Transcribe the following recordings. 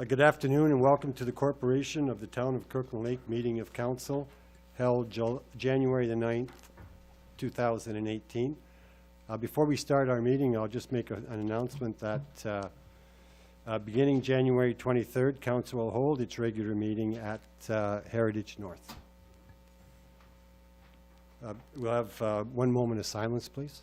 Good afternoon and welcome to the Corporation of the Town of Kirkland Lake meeting of council held January the 9th, 2018. Before we start our meeting, I'll just make an announcement that beginning January 23rd, council will hold its regular meeting at Heritage North. We'll have one moment of silence, please.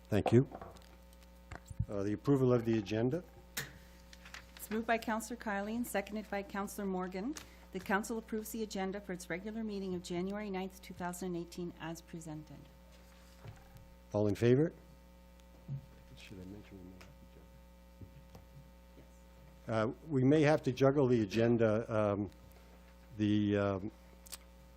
Thank you. The approval of the agenda. It's moved by Councillor Kylie, seconded by Councillor Morgan. The council approves the agenda for its regular meeting of January 9th, 2018 as presented. All in favor? Should I mention we may have to juggle the agenda.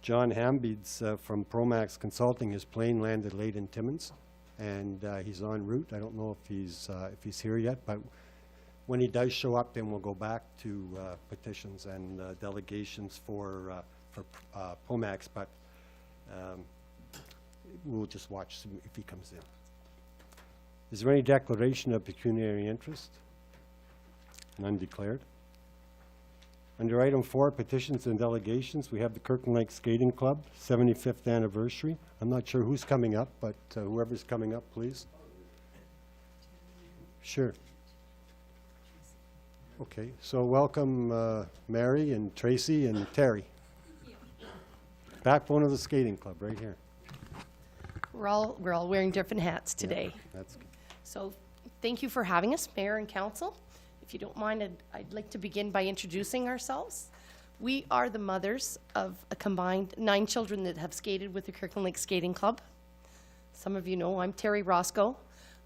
John Hambeads from Promax Consulting, his plane landed late in Timmins, and he's en route. I don't know if he's here yet, but when he does show up, then we'll go back to petitions and delegations for Promax, but we'll just watch if he comes in. Is there any declaration of pecuniary interest? None declared. Under item 4, petitions and delegations, we have the Kirkland Lake Skating Club 75th anniversary. I'm not sure who's coming up, but whoever's coming up, please. Sure. Okay, so welcome Mary and Tracy and Terry. Backbone of the skating club right here. We're all wearing different hats today. Yeah, that's good. So thank you for having us, Mayor and Council. If you don't mind, I'd like to begin by introducing ourselves. We are the mothers of a combined 9 children that have skated with the Kirkland Lake Skating Club. Some of you know I'm Terry Roscoe.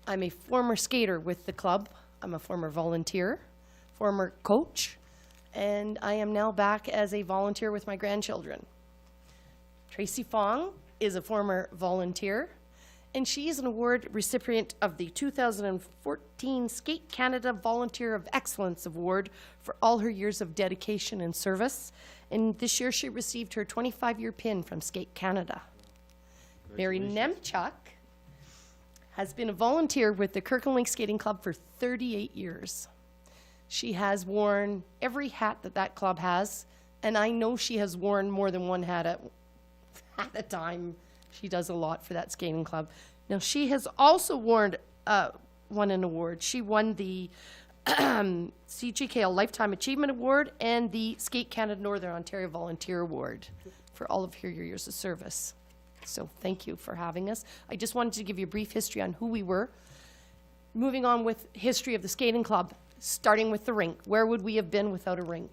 I'm a former skater with the club. I'm a former volunteer, former coach, and I am now back as a volunteer with my grandchildren. Tracy Fong is a former volunteer, and she is an award recipient of the 2014 Skate Canada Volunteer of Excellence Award for all her years of dedication and service. And this year she received her 25-year pin from Skate Canada. Mary Nemchuk has been a volunteer with the Kirkland Lake Skating Club for 38 years. She has worn every hat that club has, and I know she has worn more than one hat at a time. She does a lot for that skating club. Now, she has also won an award. She won the CGKL Lifetime Achievement Award and the Skate Canada Northern Ontario Volunteer Award for all of her years of service. So thank you for having us. I just wanted to give you a brief history on who we were. Moving on with history of the skating club, starting with the rink. Where would we have been without a rink?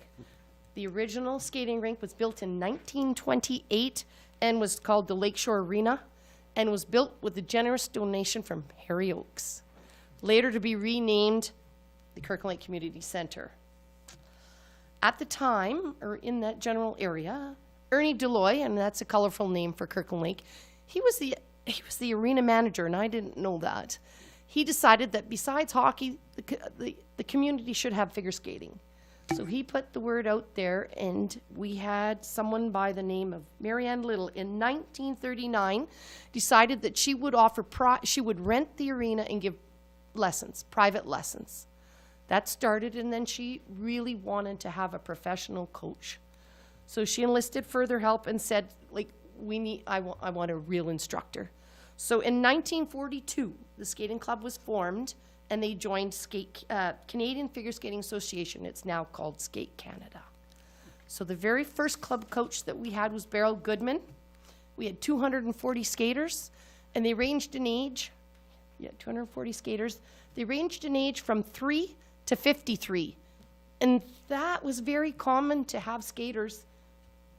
The original skating rink was built in 1928 and was called the Lakeshore Arena, and was built with a generous donation from Harry Oakes, later to be renamed the Kirkland Lake Community Center. At the time, or in that general area, Ernie Deloy, and that's a colorful name for Kirkland Lake, he was the arena manager, and I didn't know that. He decided that besides hockey, the community should have figure skating. So he put the word out there, and we had someone by the name of Marianne Little in 1939 decided that she would she would rent the arena and give lessons, private lessons. That started, and then she really wanted to have a professional coach. So she enlisted further help and said, like, I want a real instructor. So in 1942, the skating club was formed, and they joined Canadian Figure Skating Association. It's now called Skate Canada. So the very first club coach that we had was Beryl Goodman. We had 240 skaters, and they ranged in age, 240 skaters. They ranged in age from 3 to 53. And that was very common to have skaters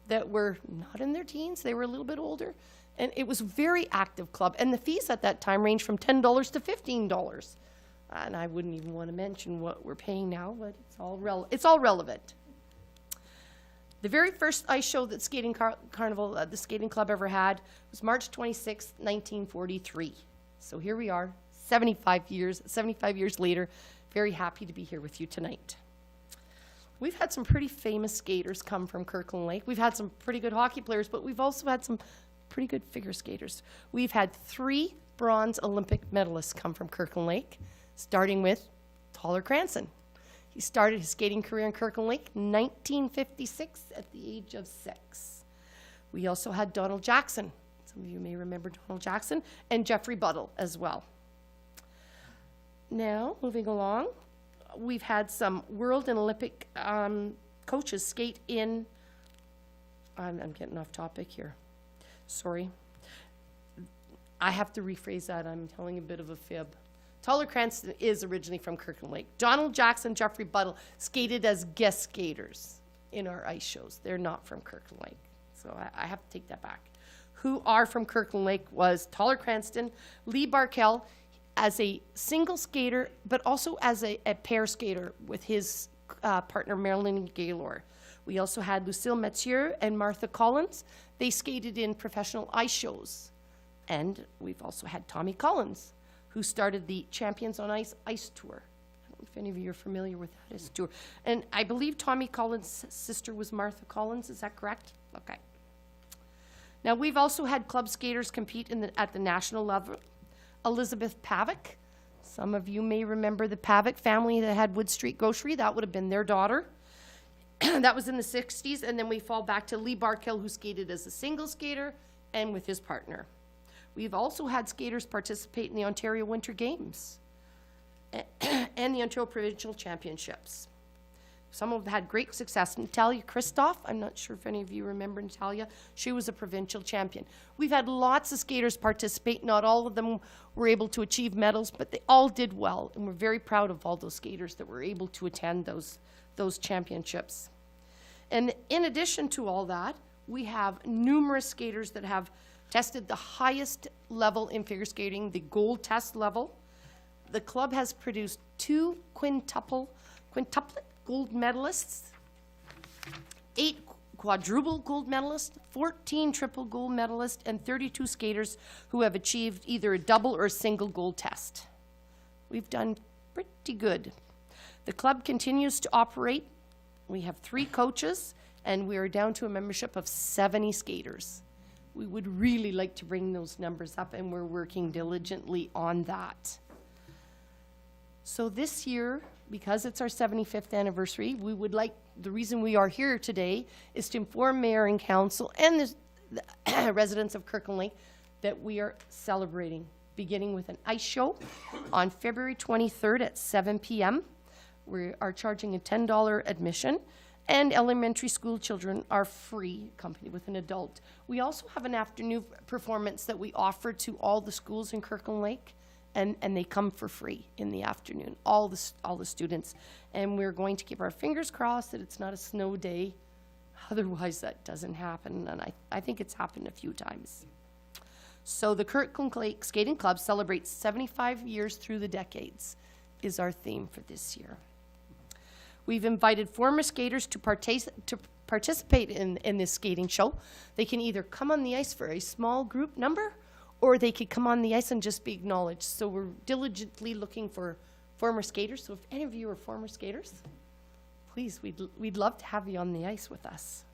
that were not in their teens. They were a little bit older. And it was a very active club. And the fees at that time ranged from $10 to $15. And I wouldn't even want to mention what we're paying now, but it's all relevant. The very first ice show that Skating Carnival, the skating club ever had, was March 26, 1943. So here we are, 75 years later. Very happy to be here with you tonight. We've had some pretty famous skaters come from Kirkland Lake. We've had some pretty good hockey players, but we've also had some pretty good figure skaters. We've had 3 bronze Olympic medalists come from Kirkland Lake, starting with Tyler Cranston. He started his skating career in Kirkland Lake in 1956 at the age of 6. We also had Donald Jackson. Some of you may remember Donald Jackson, and Jeffrey Buttle as well. Now, moving along, we've had some world and Olympic coaches skate in, I'm getting off topic here. Sorry. I have to rephrase that. I'm telling a bit of a fib. Tyler Cranston is originally from Kirkland Lake. Donald Jackson, Jeffrey Buttle skated as guest skaters in our ice shows. They're not from Kirkland Lake, so I have to take that back. Who are from Kirkland Lake was Tyler Cranston, Lee Barkell as a single skater, but also as a pair skater with his partner Marilyn Gaylor. We also had Lucille Mathieu and Martha Collins. They skated in professional ice shows. And we've also had Tommy Collins, who started the Champions on Ice ice tour. I don't know if any of you are familiar with that ice tour. And I believe Tommy Collins' sister was Martha Collins. Is that correct? Okay. Now, we've also had club skaters compete at the national level. Elizabeth Pavick. Some of you may remember the Pavick family that had Wood Street Grocery. That would have been their daughter. That was in the 60s. And then we fall back to Lee Barkell, who skated as a single skater and with his partner. We've also had skaters participate in the Ontario Winter Games and the Ontario Provincial Championships. Some of them had great success. Natalia Kristoff, I'm not sure if any of you remember Natalia, she was a provincial champion. We've had lots of skaters participate. Not all of them were able to achieve medals, but they all did well, and we're very proud of all those skaters that were able to attend those championships. And in addition to all that, we have numerous skaters that have tested the highest level in figure skating, the gold test level. The club has produced 2 quintuplet gold medalists, 8 quadruple gold medalists, 14 triple gold medalists, and 32 skaters who have achieved either a double or a single gold test. We've done pretty good. The club continues to operate. We have 3 coaches, and we are down to a membership of 70 skaters. We would really like to bring those numbers up, and we're working diligently on that. So this year, because it's our 75th anniversary, we would like, the reason we are here today is to inform Mayor and Council and the residents of Kirkland Lake that we are celebrating, beginning with an ice show on February 23rd at 7 p.m. We are charging a $10 admission, and elementary school children are free, accompanied with an adult. We also have an afternoon performance that we offer to all the schools in Kirkland Lake, and they come for free in the afternoon, all the students. And we're going to keep our fingers crossed that it's not a snow day. Otherwise, that doesn't happen, and I think it's happened a few times. So the Kirkland Lake Skating Club celebrates 75 years through the decades, is our theme for this year. We've invited former skaters to participate in this skating show. They can either come on the ice for a small group number, or they could come on the ice and just be acknowledged. So we're diligently looking for former skaters. So if any of you are former skaters, please, we'd love to have you on the ice with us.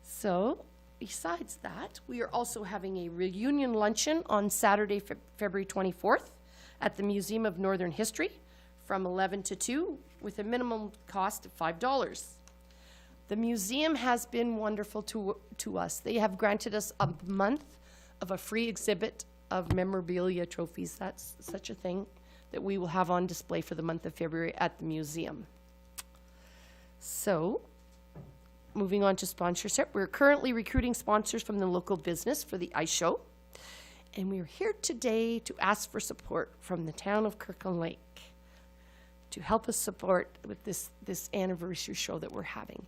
So besides that, we are also having a reunion luncheon on Saturday, February 24th at the Museum of Northern History from 11 to 2 with a minimum cost of $5. The museum has been wonderful to us. They have granted us a month of a free exhibit of memorabilia trophies. That's such a thing that we will have on display for the month of February at the museum. So, moving on to sponsorship, we're currently recruiting sponsors from the local business for the ice show. And we're here today to ask for support from the town of Kirkland Lake to help us support with this anniversary show that we're having.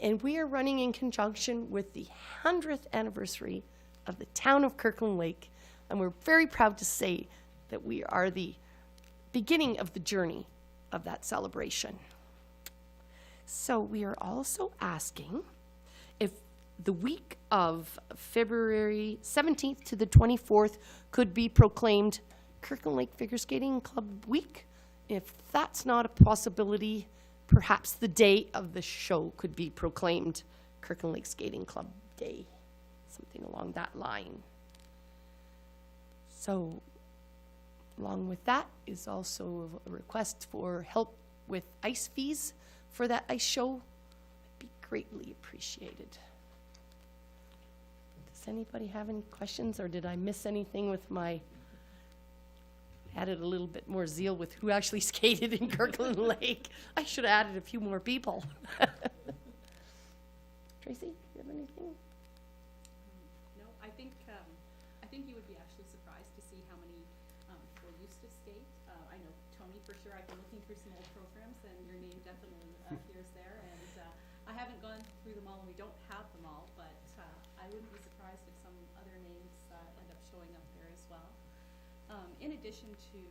And we are running in conjunction with the 100th anniversary of the town of Kirkland Lake, and we're very proud to say that we are the beginning of the journey of that celebration. So we are also asking if the week of February 17th to the 24th could be proclaimed Kirkland Lake Figure Skating Club Week. If that's not a possibility, perhaps the day of the show could be proclaimed Kirkland Lake Skating Club Day. Something along that line. So along with that is also a request for help with ice fees for that ice show. It'd be greatly appreciated. Does anybody have any questions, or did I miss anything with my, added a little bit more zeal with who actually skated in Kirkland Lake? I should have added a few more people. Tracy, you have anything? No, I think you would be actually surprised to see how many people used to skate. I know Tony for sure. I've been looking through some old programs, and your name definitely appears there. And I haven't gone through them all, and we don't have them all, but I wouldn't be surprised if some other names end up showing up there as well. In addition to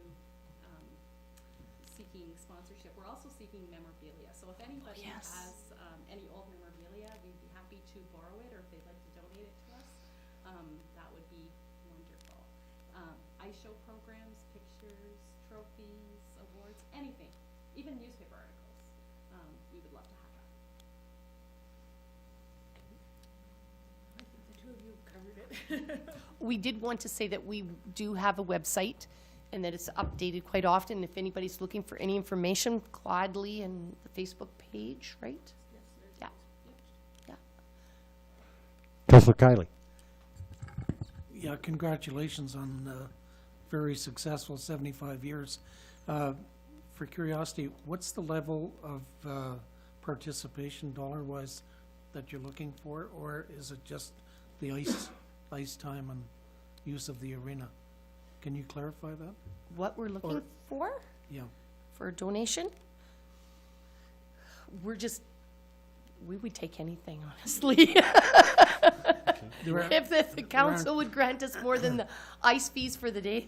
seeking sponsorship, we're also seeking memorabilia. So if anybody yes. has any old memorabilia, we'd be happy to borrow it, or if they'd like to donate it to us, that would be wonderful. Ice show programs, pictures, trophies, awards, anything, even newspaper articles. We would love to have that. I think the two of you covered it. We did want to say that we do have a website and that it's updated quite often. If anybody's looking for any information, gladly, and the Facebook page, right? Yeah. Yeah. Councillor Kiley. Yeah, congratulations on very successful 75 years. For curiosity, what's the level of participation dollar-wise that you're looking for, or is it just the ice time and use of the arena? Can you clarify that? What we're looking Or- for? Yeah. For a donation? We would take anything, honestly. There are- If the council would grant us more than the ice fees for the day,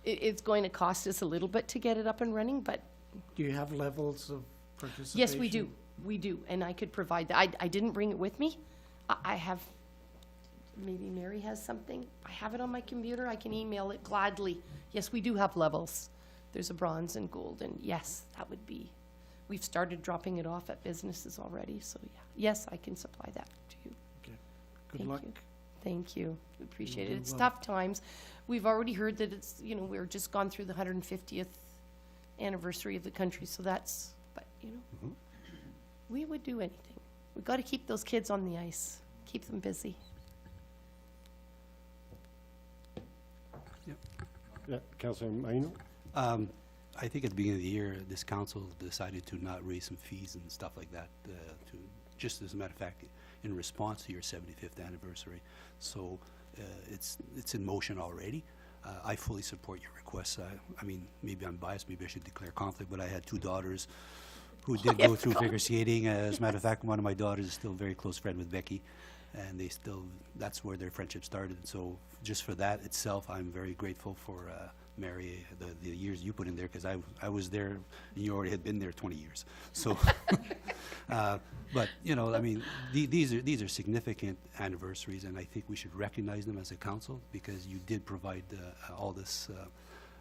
it's going to cost us a little bit to get it up and running, but Do you have levels of participation? yes, we do, and I could provide that. I didn't bring it with me. I have, maybe Mary has something. I have it on my computer. I can email it gladly. Yes, we do have levels. There's a bronze and gold, and yes, that would be, we've started dropping it off at businesses already, so yeah. Yes, I can supply that to you. Okay. Good Thank luck. you. Thank you. We appreciate it. do It's well. tough times. We've already heard that it's, we're just gone through the 150th anniversary of the country, so that's, but, we would do anything. We've got to keep those kids on the ice, keep them busy. Yeah, Councillor Maino. I think at the beginning of the year, this council decided to not raise some fees and stuff like that, just as a matter of fact, in response to your 75th anniversary. So it's in motion already. I fully support your requests. I mean, maybe I'm biased, maybe I should declare conflict, but I had two daughters who did go through figure skating. As a matter of fact, one of my daughters is still a very close friend with Becky, and that's where their friendship started. So just for that itself, I'm very grateful for Mary, the years you put in there, because I was there, and you already had been there 20 years. So, but, I mean, these are significant anniversaries, and I think we should recognize them as a council, because you did provide all this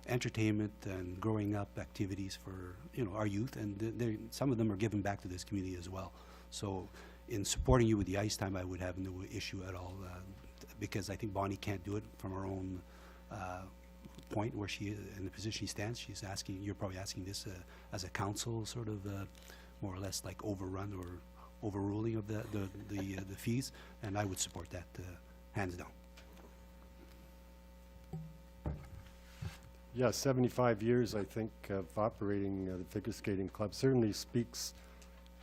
entertainment and growing up activities for, our youth, and some of them are given back to this community as well. So in supporting you with the ice time, I would have no issue at all, because I think Bonnie can't do it from her own point where she is, in the position she stands. She's asking, you're probably asking this as a council, sort of more or less like overrun or overruling of the fees, and I would support that hands down. Yeah, 75 years, I think, of operating the figure skating club certainly speaks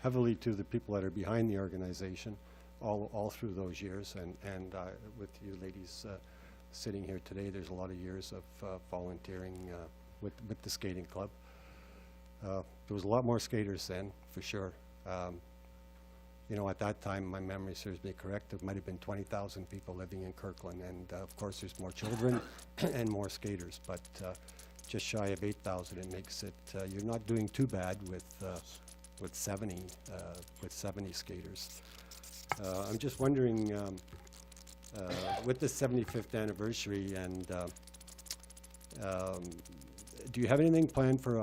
heavily to the people that are behind the organization all through those years. And with you ladies sitting here today, there's a lot of years of volunteering with the skating club. There was a lot more skaters then, for sure. At that time, my memory serves me correct, there might have been 20,000 people living in Kirkland, and of course there's more children and more skaters, but just shy of 8,000, it makes it, you're not doing too bad with 70 skaters. I'm just wondering, with the 75th anniversary, and do you have anything planned for,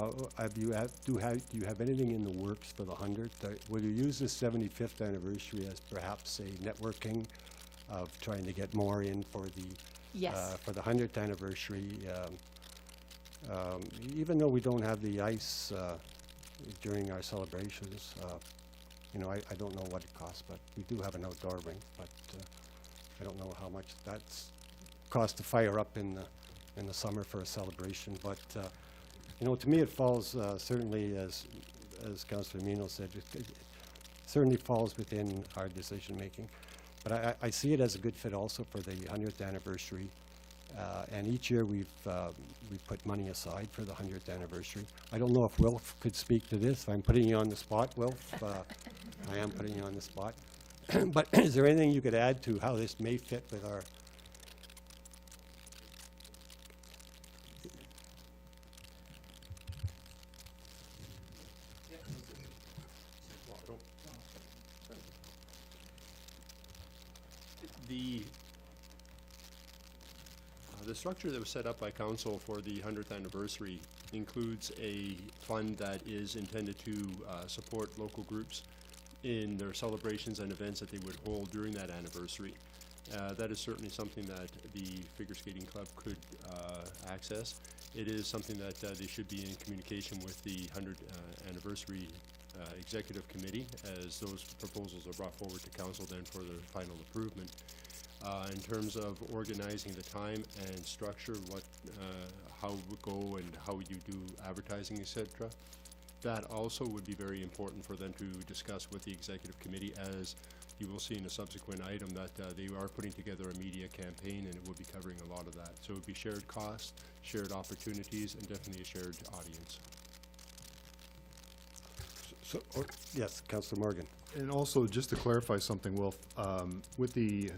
do you have anything in the works for the 100th? Will you use the 75th anniversary as perhaps a networking of trying to get more in for Yes. For the 100th anniversary, even though we don't have the ice during our celebrations, you know, I don't know what it costs, but we do have an outdoor rink, but I don't know how much that's cost to fire up in the summer for a celebration. But, you know, to me, it falls certainly, as Councillor Mino said, it certainly falls within our decision-making. But I see it as a good fit also for the 100th anniversary. And each year we put money aside for the 100th anniversary. I don't know if Wilf could speak to this. I'm putting you on the spot, Wilf. I am putting you on the spot. But is there anything you could add to how this may fit with our? The structure that was set up by council for the 100th anniversary includes a fund that is intended to support local groups in their celebrations and events that they would hold during that anniversary. That is certainly something that the Figure Skating Club could access. It is something that they should be in communication with the 100th anniversary executive committee, as those proposals are brought forward to council then for the final improvement. In terms of organizing the time and structure, how it would go and how you do advertising, etc., that also would be very important for them to discuss with the executive committee, as you will see in a subsequent item that they are putting together a media campaign, and it will be covering a lot of that. So it would be shared costs, shared opportunities, and definitely a shared audience. So, yes, Councillor Morgan. And also, just to clarify something, Wilf, with the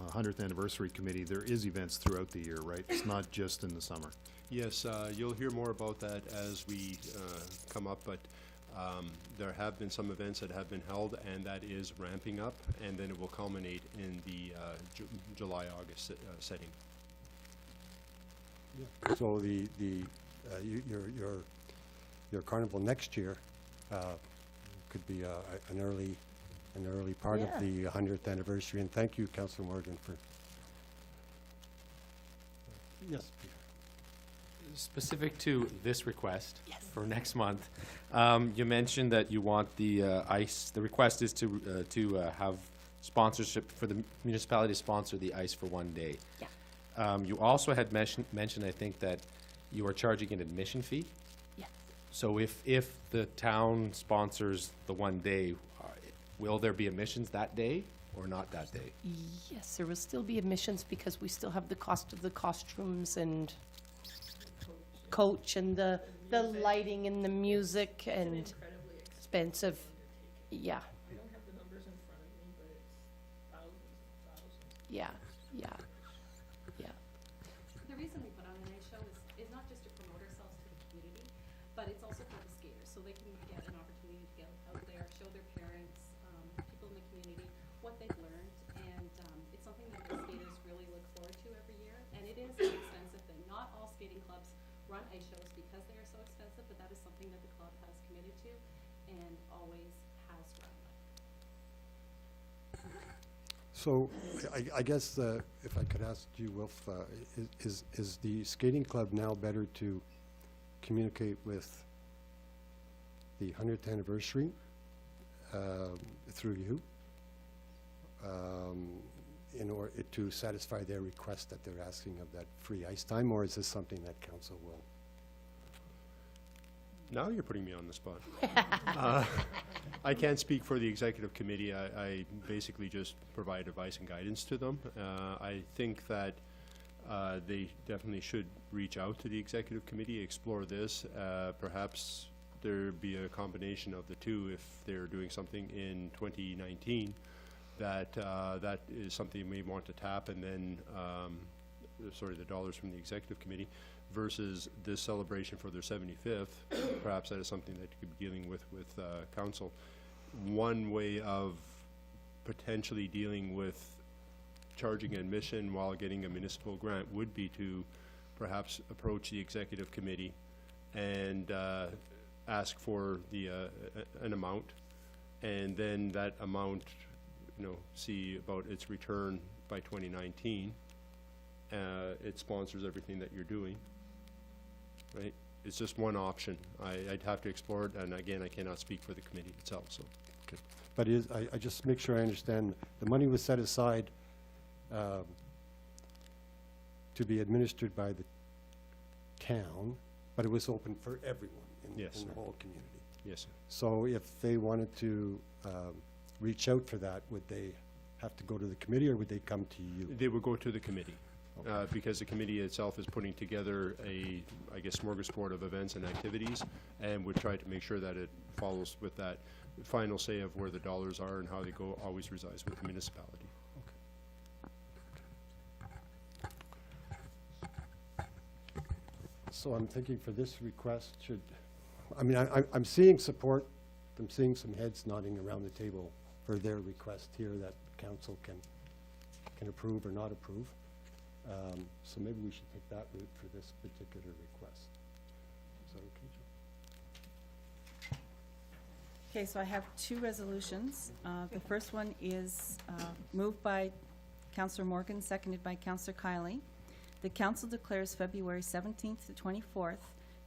100th Anniversary Committee, there is events throughout the year, right? It's not just in the summer. Yes, you'll hear more about that as we come up, but there have been some events that have been held, and that is ramping up, and then it will culminate in the July-August setting. So your carnival next year could be an early part of the 100th anniversary. And thank you, Councillor Morgan, for. Yes, Peter. Specific to this request Yes. for next month, you mentioned that you want the ice. The request is to have sponsorship for the municipality to sponsor the ice for one day. Yeah. You also had mentioned, I think, that you are charging an admission fee. Yeah. So if the town sponsors the one day, will there be admissions that day or not that day? Yes, there will still be admissions because we still have the cost of the costumes and coach and the lighting and the music and Incredibly expensive. Yeah, I don't have the numbers in front of me, but it's thousands. yeah, yeah, yeah. The reason we put on an ice show is not just to promote ourselves to the community, but it's also for the skaters, so they can get an opportunity to get out there, show their parents, people in the community, what they've learned, and it's something that the skaters really look forward to every year, and it is an expensive thing. Not all skating clubs run ice shows because they are so expensive, but that is something that the club has committed to and always has run. So I guess if I could ask you, Wilf, is the skating club now better to communicate with the 100th anniversary through you in order to satisfy their request that they're asking of that free ice time, or is this something that council will? Now you're putting me on the spot. I can't speak for the executive committee. I basically just provide advice and guidance to them. I think that they definitely should reach out to the executive committee, explore this. Perhaps there be a combination of the two if they're doing something in 2019 that that is something you may want to tap, and then the dollars from the executive committee versus this celebration for their 75th. Perhaps that is something that you could be dealing with council. One way of potentially dealing with charging admission while getting a municipal grant would be to perhaps approach the executive committee and ask for an amount, and then that amount, see about its return by 2019, it sponsors everything that you're doing, right? It's just one option. I'd have to explore it, and again, I cannot speak for the committee itself, so. But I just make sure I understand, the money was set aside to be administered by the town, but it was open for everyone Yes, in the sir. whole community. Yes, sir. So if they wanted to reach out for that, would they have to go to the committee, or would they come to you? They would go to the committee, because the committee itself is putting together a, I guess, smorgasbord of events and activities, and would try to make sure that it follows with that final say of where the dollars are and how they go, always resides with the municipality. So I'm thinking for this request, I mean, I'm seeing support, I'm seeing some heads nodding around the table for their request here that council can approve or not approve. So maybe we should take that route for this particular request. Is that okay, Joe? Okay, so I have two resolutions. The first one is moved by Councillor Morgan, seconded by Councillor Kiley. The council declares February 17th to 24th,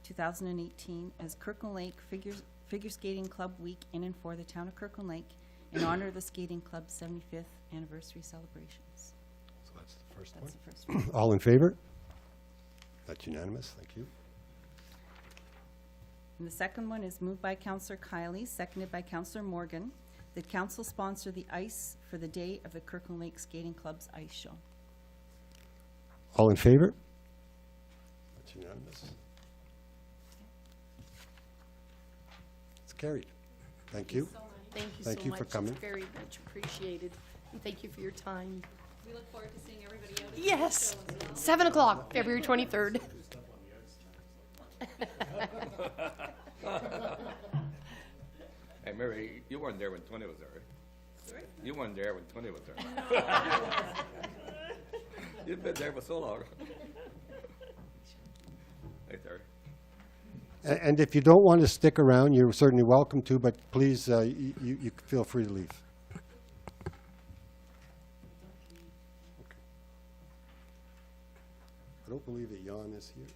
2018 as Kirkland Lake Figure Skating Club Week in and for the town of Kirkland Lake in honor of the skating club's 75th anniversary celebrations. So that's the first one. That's the first one. All in favor? That's unanimous, thank you. And the second one is moved by Councillor Kiley, seconded by Councillor Morgan. The council sponsor the ice for the day of the Kirkland Lake Skating Club's ice show. All in favor? That's unanimous. It's carried. Thank you. Thank you so much. Thank you for coming. It's very much appreciated. And thank you for your time. We look forward to seeing everybody out at the Yes, show as well. 7 o'clock, February 23rd. Hey, Mary, you weren't there when Tony was there, right? Sorry? You weren't there when Tony was there. You've been there for so long. Hey, Terry. And if you don't want to stick around, you're certainly welcome to, but please, you feel free to leave. Okay. I don't believe that Jan is here.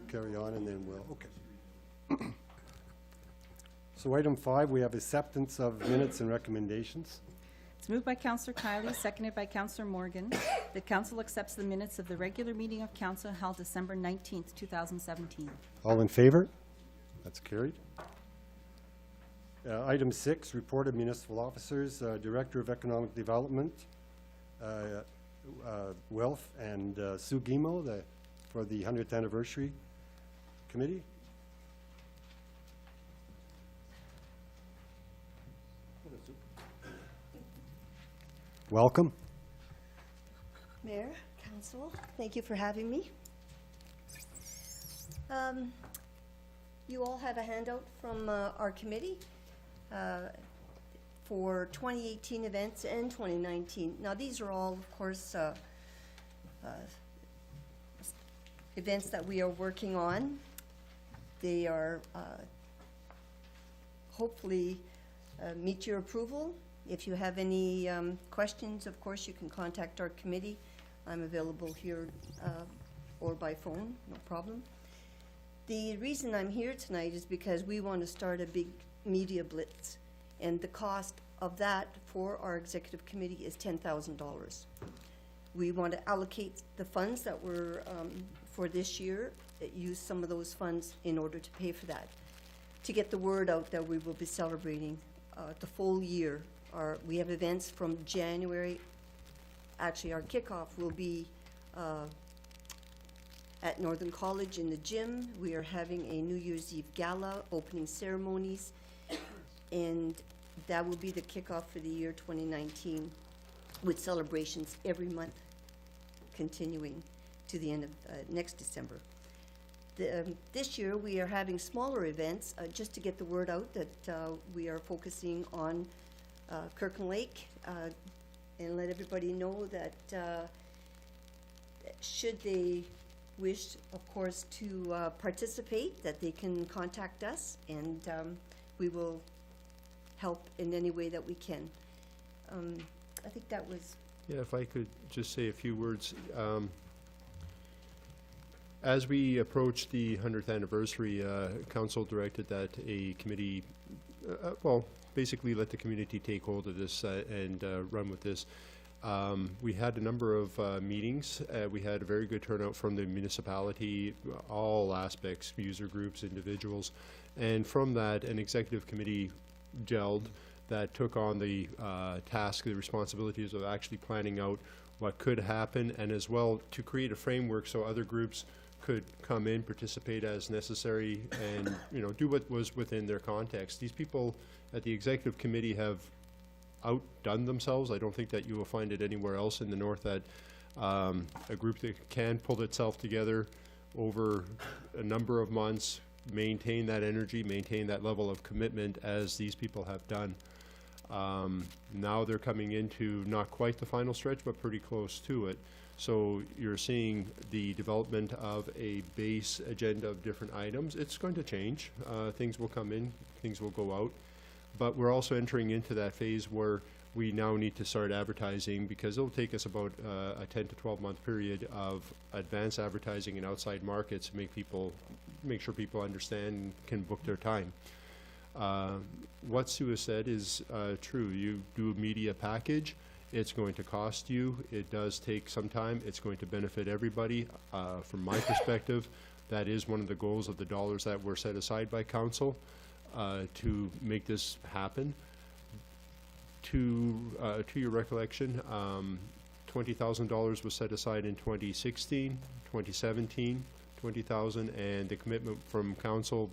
Carry on, and then we'll, okay. So item 5, we have acceptance of minutes and recommendations. It's moved by Councillor Kiley, seconded by Councillor Morgan. The council accepts the minutes of the regular meeting of council held December 19th, 2017. All in favor? That's carried. Item 6, report of municipal officers, Director of Economic Development, Wealth, and Sue Guimo, for the 100th anniversary committee. Welcome. Mayor, Council, thank you for having me. You all have a handout from our committee for 2018 events and 2019. Now, these are all, of course, events that we are working on. They are hopefully meet your approval. If you have any questions, of course, you can contact our committee. I'm available here or by phone, no problem. The reason I'm here tonight is because we want to start a big media blitz, and the cost of that for our executive committee is $10,000. We want to allocate the funds that were for this year, use some of those funds in order to pay for that, to get the word out that we will be celebrating the full year. We have events from January. Actually, our kickoff will be at Northern College in the gym. We are having a New Year's Eve gala, opening ceremonies, and that will be the kickoff for the year 2019, with celebrations every month, continuing to the end of next December. This year, we are having smaller events, just to get the word out that we are focusing on Kirkland Lake, and let everybody know that should they wish, of course, to participate, that they can contact us, and we will help in any way that we can. I think that was, Yeah, if I could just say a few words. As we approach the 100th anniversary, council directed that a committee, well, basically let the community take hold of this and run with this. We had a number of meetings. We had a very good turnout from the municipality, all aspects, user groups, individuals. And from that, an executive committee gelled that took on the task, the responsibilities of actually planning out what could happen, and as well to create a framework so other groups could come in, participate as necessary, and, you know, do what was within their context. These people at the executive committee have outdone themselves. I don't think that you will find it anywhere else in the north that a group that can pull itself together over a number of months, maintain that energy, maintain that level of commitment as these people have done. Now they're coming into not quite the final stretch, but pretty close to it. So you're seeing the development of a base agenda of different items. It's going to change. Things will come in, things will go out. But we're also entering into that phase where we now need to start advertising, because it'll take us about a 10 to 12 month period of advanced advertising in outside markets to make sure people understand and can book their time. What Sue has said is true. You do a media package, it's going to cost you. It does take some time. It's going to benefit everybody. From my perspective, that is one of the goals of the dollars that were set aside by council to make this happen. To your recollection, $20,000 was set aside in 2016, 2017, 20,000, and the commitment from council,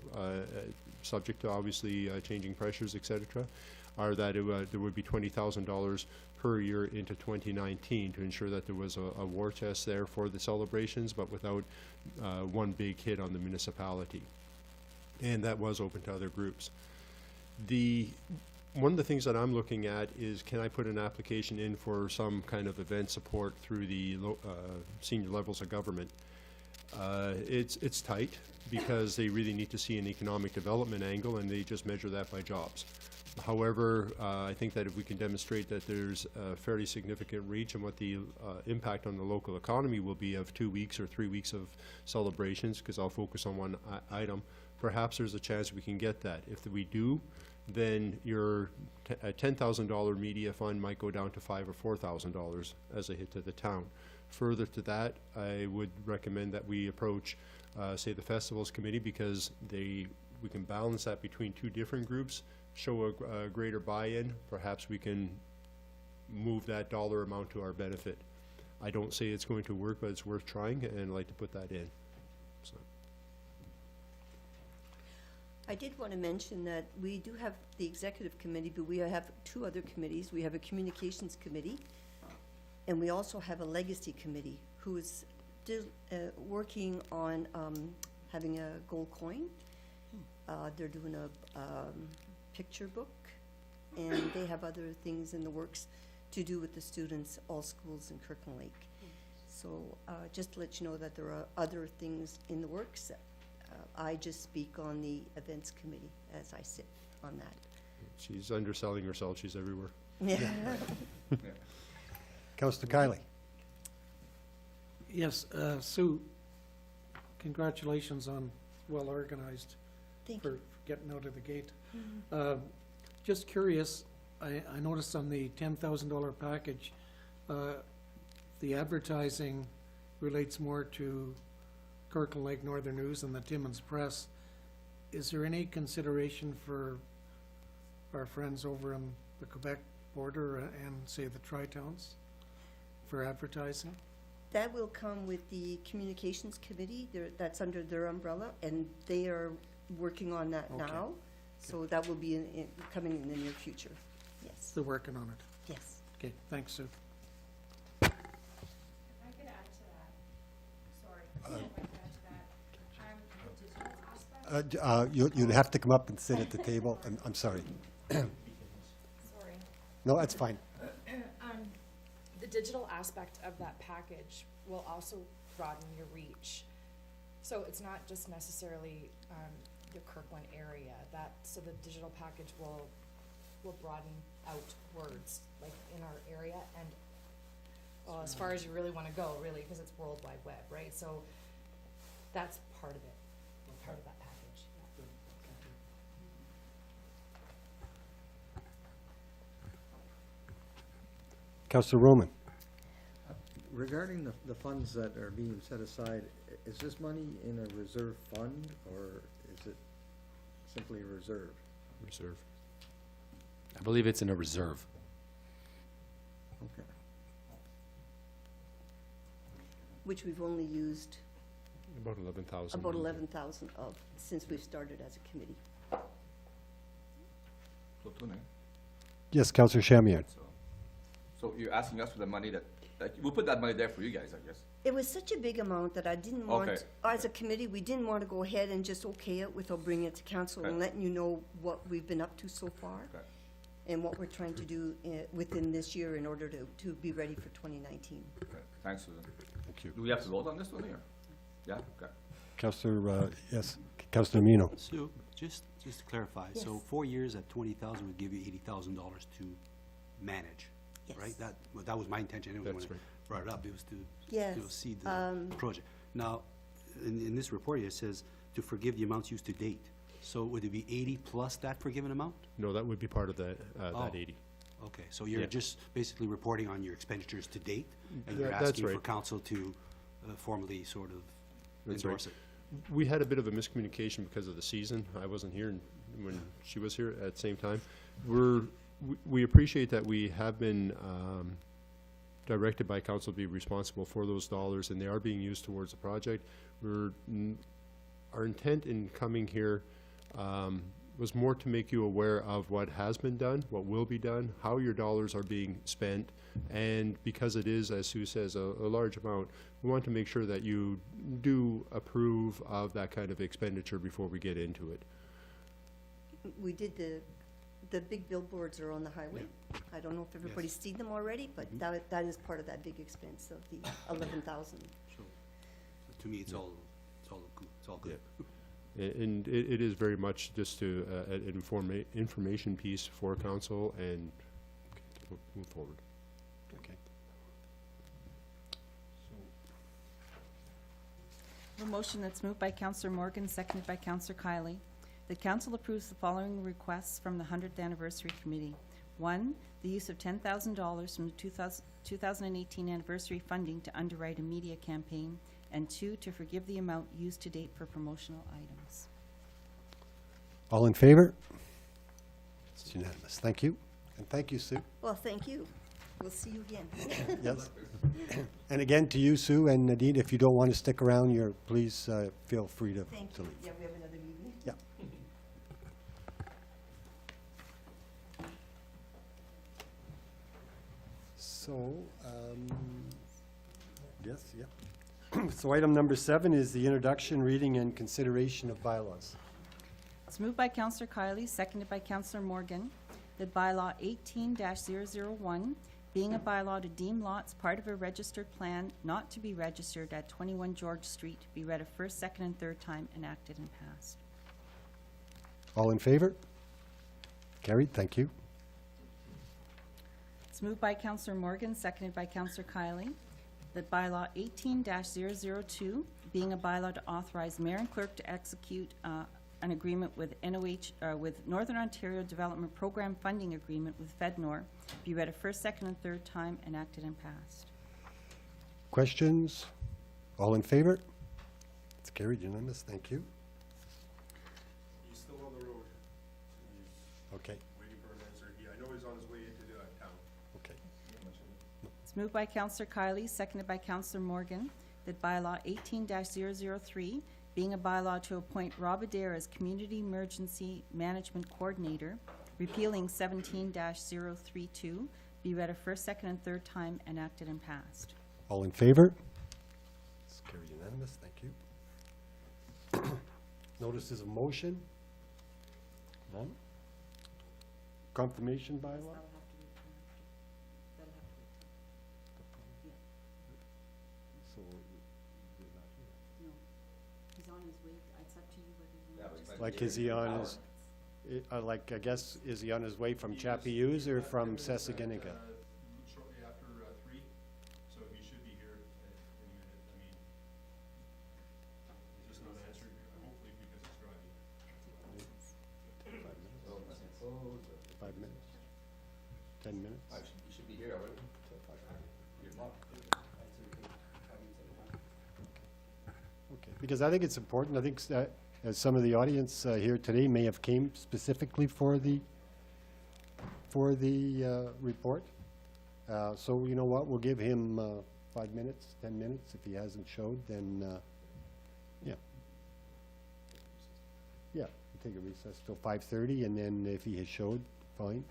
subject to obviously changing pressures, et cetera, are that there would be $20,000 per year into 2019 to ensure that there was a war chest there for the celebrations, but without one big hit on the municipality. And that was open to other groups. One of the things that I'm looking at is, can I put an application in for some kind of event support through the senior levels of government? It's tight, because they really need to see an economic development angle, and they just measure that by jobs. However, I think that if we can demonstrate that there's a fairly significant reach and what the impact on the local economy will be of 2 weeks or 3 weeks of celebrations, because I'll focus on one item, perhaps there's a chance we can get that. If we do, then your $10,000 media fund might go down to $5,000 or $4,000 as a hit to the town. Further to that, I would recommend that we approach, say, the festivals committee, because we can balance that between two different groups, show a greater buy-in. Perhaps we can move that dollar amount to our benefit. I don't say it's going to work, but it's worth trying, and I'd like to put that in. So. I did want to mention that we do have the executive committee, but we have two other committees. We have a communications committee, and we also have a legacy committee who is still working on having a gold coin. They're doing a picture book, and they have other things in the works to do with the students, all schools in Kirkland Lake. So just to let you know that there are other things in the works. I just speak on the events committee as I sit on that. She's underselling herself. She's everywhere. Yeah. Councillor Kiley. Yes, Sue, congratulations on well-organized Thank for you. getting out of the gate. Just curious, I noticed on the $10,000 package, the advertising relates more to Kirkland Lake Northern News and the Timmins Press. Is there any consideration for our friends over on the Quebec border and, say, the Tri-Towns for advertising? That will come with the communications committee. That's under their umbrella, and they are working on that Okay. now. So that will be coming in the near future. Yes. They're working on it. Yes. Okay, thanks, Sue. If I could add to that, sorry, if I could add to that, the digital aspect, You'd have to come up and sit at the table. I'm sorry. sorry. No, that's fine. The digital aspect of that package will also broaden your reach. So it's not just necessarily the Kirkland area. So the digital package will will broaden outwards, like in our area and, well, as far as you really wanna go, really, cause it's World Wide Web, right? So that's part of it, part of that package, yeah. Councillor Roman. Regarding the funds that are being set aside, is this money in a reserve fund, or is it simply a reserve? Reserve. I believe it's in a reserve. Okay. Which we've only used About 11,000. about 11,000 of since we've started as a committee. So, Tony, Yes, Councillor Shamian. so you're asking us for the money that, like, we'll put that money there for you guys, I guess. It was such a big amount that I didn't want, Okay. as a committee, we didn't want to go ahead and just okay it without bringing it to council and Okay. letting you know what we've been up to so far Okay. and what we're trying to do within this year in order to be ready for 2019. Okay. Thanks, Susan. Thank you. Do we have to vote on this, Tony, or? Yeah, okay. Councillor, yes, Councillor Mino. Sue, just to clarify, so Yes. 4 years at 20,000 would give you $80,000 to manage, Yes. right? That was my intention anyway when That's I right. brought it up, it was to Yes, see the project. Now, in this report here, it says to forgive the amounts used to date. So would it be 80 plus that forgiven amount? No, that would be part of that, Oh. that 80. Okay, so you're Yeah. just basically reporting on your expenditures to date, and you're That's asking for right. council to formally sort of That's right. endorse it. We had a bit of a miscommunication because of the season. I wasn't here when she was here at the same time. We appreciate that we have been directed by council to be responsible for those dollars, and they are being used towards the project. Our intent in coming here was more to make you aware of what has been done, what will be done, how your dollars are being spent, and because it is, as Sue says, a large amount, we want to make sure that you do approve of that kind of expenditure before we get into it. we did the big billboards are on the highway. I don't know if everybody's seen them already, but that is part of that big expense of the 11,000. So to me, it's all good, it's all good. And it is very much just to, an information piece for council and move forward. Okay. A motion that's moved by Councillor Morgan, seconded by Councillor Kiley. The council approves the following requests from the 100th Anniversary Committee. 1, the use of $10,000 from the 2018 anniversary funding to underwrite a media campaign. And 2, to forgive the amount used to date for promotional items. All in favor? It's unanimous. Thank you. And thank you, Sue. Well, thank you. We'll see you again. Yes. And again, to you, Sue and Nadine, if you don't want to stick around, Thank please feel free to you. leave. Yeah, we have another meeting. Yeah. So, yes, yeah. So item number 7 is the introduction, reading, and consideration of bylaws. It's moved by Councillor Kiley, seconded by Councillor Morgan, that bylaw 18-001, being a bylaw to deem lots part of a registered plan not to be registered at 21 George Street, be read a first, second, and third time, enacted and passed. All in favor? Carried, thank you. It's moved by Councillor Morgan, seconded by Councillor Kiley, that bylaw 18-002, being a bylaw to authorize mayor and clerk to execute an agreement with with Northern Ontario Development Program Funding Agreement with FedNor, be read a first, second, and third time, enacted and passed. Questions? All in favor? It's carried, unanimous, thank you. He's still on the road. Okay, Waiting for an answer. I know he's on his way into the town. okay. It's moved by Councillor Kiley, seconded by Councillor Morgan, that bylaw 18-003, being a bylaw to appoint Rob Adair as Community Emergency Management Coordinator, repealing 17-032, be read a first, second, and third time, enacted and passed. All in favor? It's carried unanimous, thank you. Notices of motion? None? Confirmation bylaw? So, He's on his way, it's up to you whether you Yeah, want but to. like, is he on his, Like, I guess, is he on his way from Chapeyu's or from Sessaganiga? Shortly after 3, so he should be here any minute. I mean, he's just not answering, hopefully because he's driving. 5 minutes? 10 minutes? You should be here already. Okay, because I think it's important, I think as some of the audience here today may have came specifically for the report. So you know what, we'll give him 5 minutes, 10 minutes. If he hasn't showed, then, yeah. Yeah, we'll take a recess till 5:30, and then if he has showed, fine.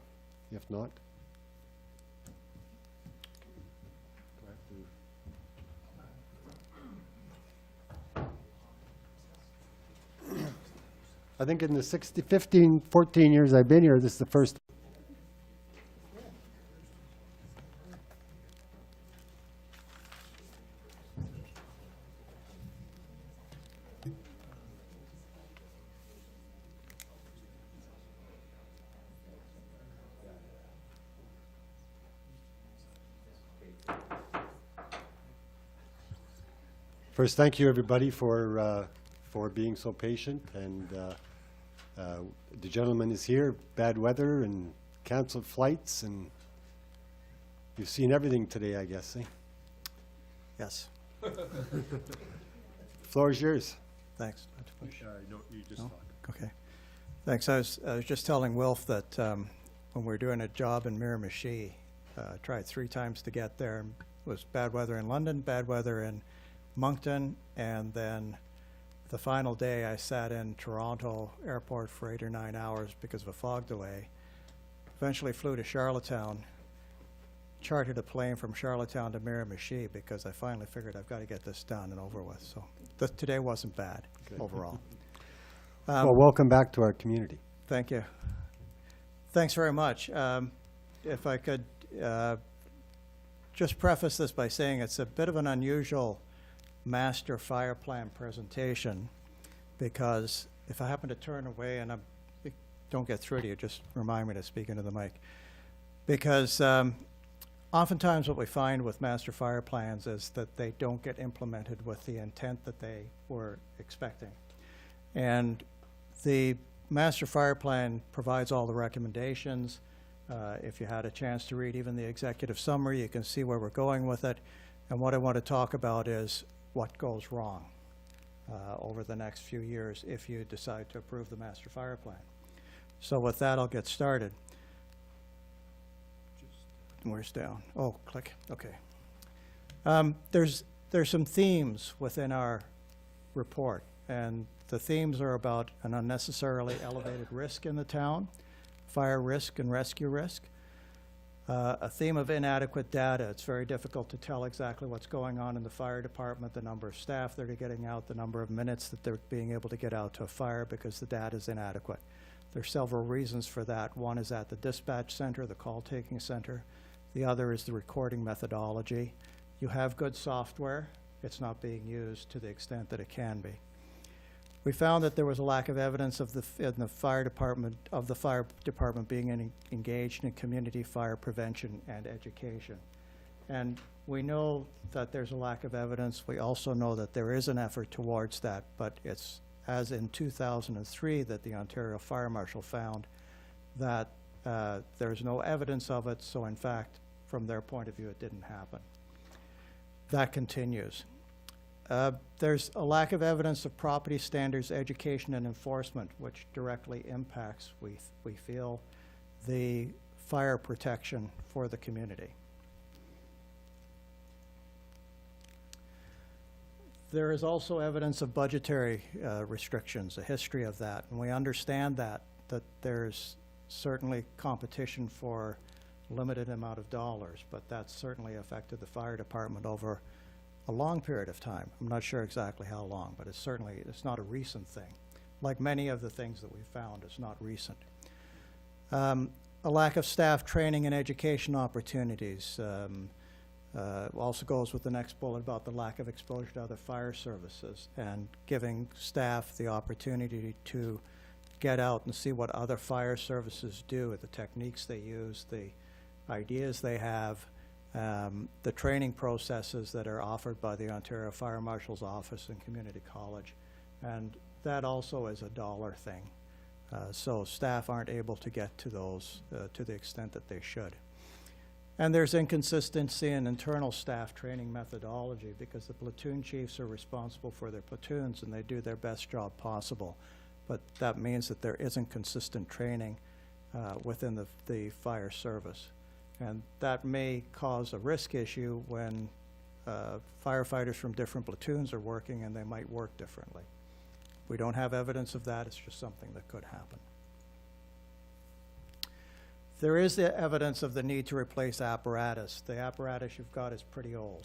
If not. Do I have to- I think in the 14 years I've been here, this is the first. First, thank you, everybody, for being so patient, and the gentleman is here, bad weather and canceled flights, and you've seen everything today, I guess, eh? Yes, Floor is yours. thanks. Not to push. No, you just talk. Okay. Thanks. I was just telling Wilf that when we were doing a job in Miramichi, tried 3 times to get there. It was bad weather in London, bad weather in Moncton, and then the final day I sat in Toronto airport for 8 or 9 hours because of a fog delay. Eventually flew to Charlottetown, chartered a plane from Charlottetown to Miramichi because I finally figured I've got to get this done and over with. So today wasn't bad overall. Well, welcome back to our community. Thank you. Thanks very much. If I could just preface this by saying it's a bit of an unusual master fire plan presentation, because if I happen to turn away and I don't get through to you, just remind me to speak into the mic. Because oftentimes what we find with master fire plans is that they don't get implemented with the intent that they were expecting. And the master fire plan provides all the recommendations. If you had a chance to read even the executive summary, you can see where we're going with it. And what I want to talk about is what goes wrong over the next few years if you decide to approve the master fire plan. So with that, I'll get started. Where's down? Oh, click. Okay. There's some themes within our report, and the themes are about an unnecessarily elevated risk in the town, fire risk and rescue risk. A theme of inadequate data. It's very difficult to tell exactly what's going on in the fire department, the number of staff that are getting out, the number of minutes that they're being able to get out to a fire because the data is inadequate. There's several reasons for that. One is at the dispatch center, the call-taking center. The other is the recording methodology. You have good software. It's not being used to the extent that it can be. We found that there was a lack of evidence of the fire department being engaged in community fire prevention and education. And we know that there's a lack of evidence. We also know that there is an effort towards that, but it's as in 2003 that the Ontario Fire Marshal found that there's no evidence of it, so in fact, from their point of view, it didn't happen. That continues. There's a lack of evidence of property standards, education, and enforcement, which directly impacts, we feel, the fire protection for the community. There is also evidence of budgetary restrictions, a history of that, and we understand that there's certainly competition for limited amount of dollars, but that's certainly affected the fire department over a long period of time. I'm not sure exactly how long, but it's not a recent thing. Like many of the things that we found, it's not recent. A lack of staff training and education opportunities. Also goes with the next bullet about the lack of exposure to other fire services and giving staff the opportunity to get out and see what other fire services do, the techniques they use, the ideas they have, the training processes that are offered by the Ontario Fire Marshal's Office and Community College. And that also is a dollar thing. So staff aren't able to get to those to the extent that they should. And there's inconsistency in internal staff training methodology because the platoon chiefs are responsible for their platoons and they do their best job possible. But that means that there isn't consistent training within the fire service. And that may cause a risk issue when firefighters from different platoons are working and they might work differently. We don't have evidence of that, it's just something that could happen. There is the evidence of the need to replace apparatus. The apparatus you've got is pretty old.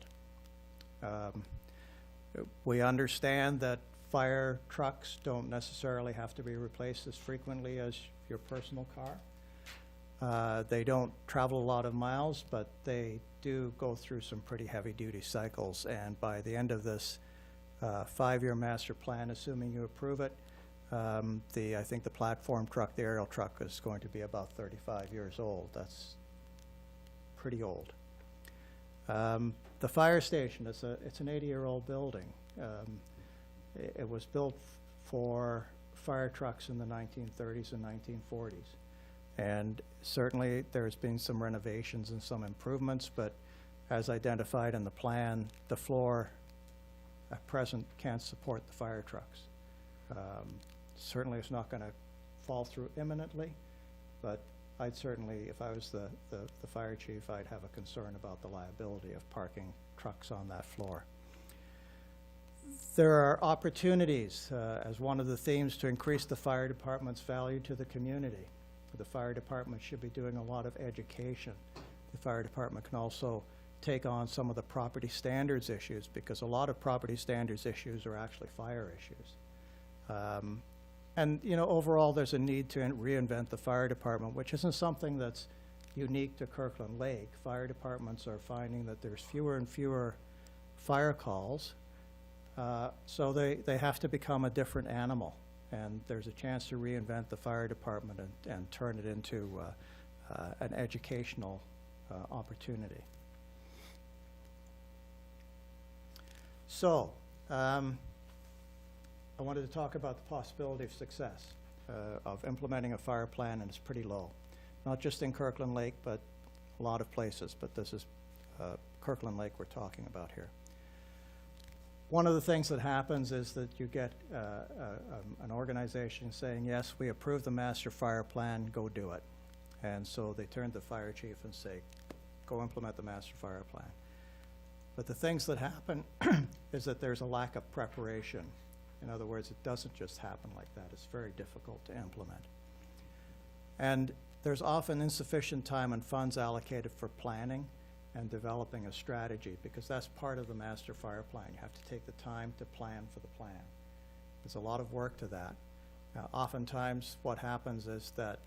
We understand that fire trucks don't necessarily have to be replaced as frequently as your personal car. They don't travel a lot of miles, but they do go through some pretty heavy-duty cycles. And by the end of this 5-year master plan, assuming you approve it, I think the platform truck, the aerial truck, is going to be about 35 years old. That's pretty old. The fire station, it's an 80-year-old building. It was built for fire trucks in the 1930s and 1940s. And certainly there's been some renovations and some improvements, but as identified in the plan, the floor at present can't support the fire trucks. Certainly it's not going to fall through imminently, but I'd certainly, if I was the fire chief, I'd have a concern about the liability of parking trucks on that floor. There are opportunities as one of the themes to increase the fire department's value to the community. The fire department should be doing a lot of education. The fire department can also take on some of the property standards issues because a lot of property standards issues are actually fire issues. And you know, overall there's a need to reinvent the fire department, which isn't something that's unique to Kirkland Lake. Fire departments are finding that there's fewer and fewer fire calls, so they have to become a different animal. And there's a chance to reinvent the fire department and turn it into an educational opportunity. So, I wanted to talk about the possibility of success of implementing a fire plan, and it's pretty low. Not just in Kirkland Lake, but a lot of places, but this is Kirkland Lake we're talking about here. One of the things that happens is that you get an organization saying, yes, we approve the master fire plan, go do it. And so they turn to the fire chief and say, go implement the master fire plan. But the things that happen is that there's a lack of preparation. In other words, it doesn't just happen like that. It's very difficult to implement. And there's often insufficient time and funds allocated for planning and developing a strategy, because that's part of the master fire plan. You have to take the time to plan for the plan. There's a lot of work to that. Oftentimes what happens is that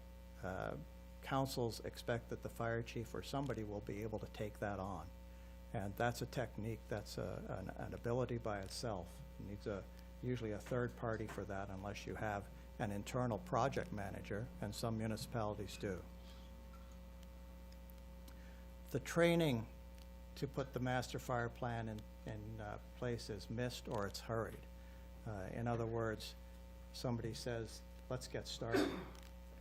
councils expect that the fire chief or somebody will be able to take that on. And that's a technique, that's an ability by itself. It needs usually a third party for that unless you have an internal project manager, and some municipalities do. The training to put the master fire plan in place is missed or it's hurried. In other words, somebody says, let's get started,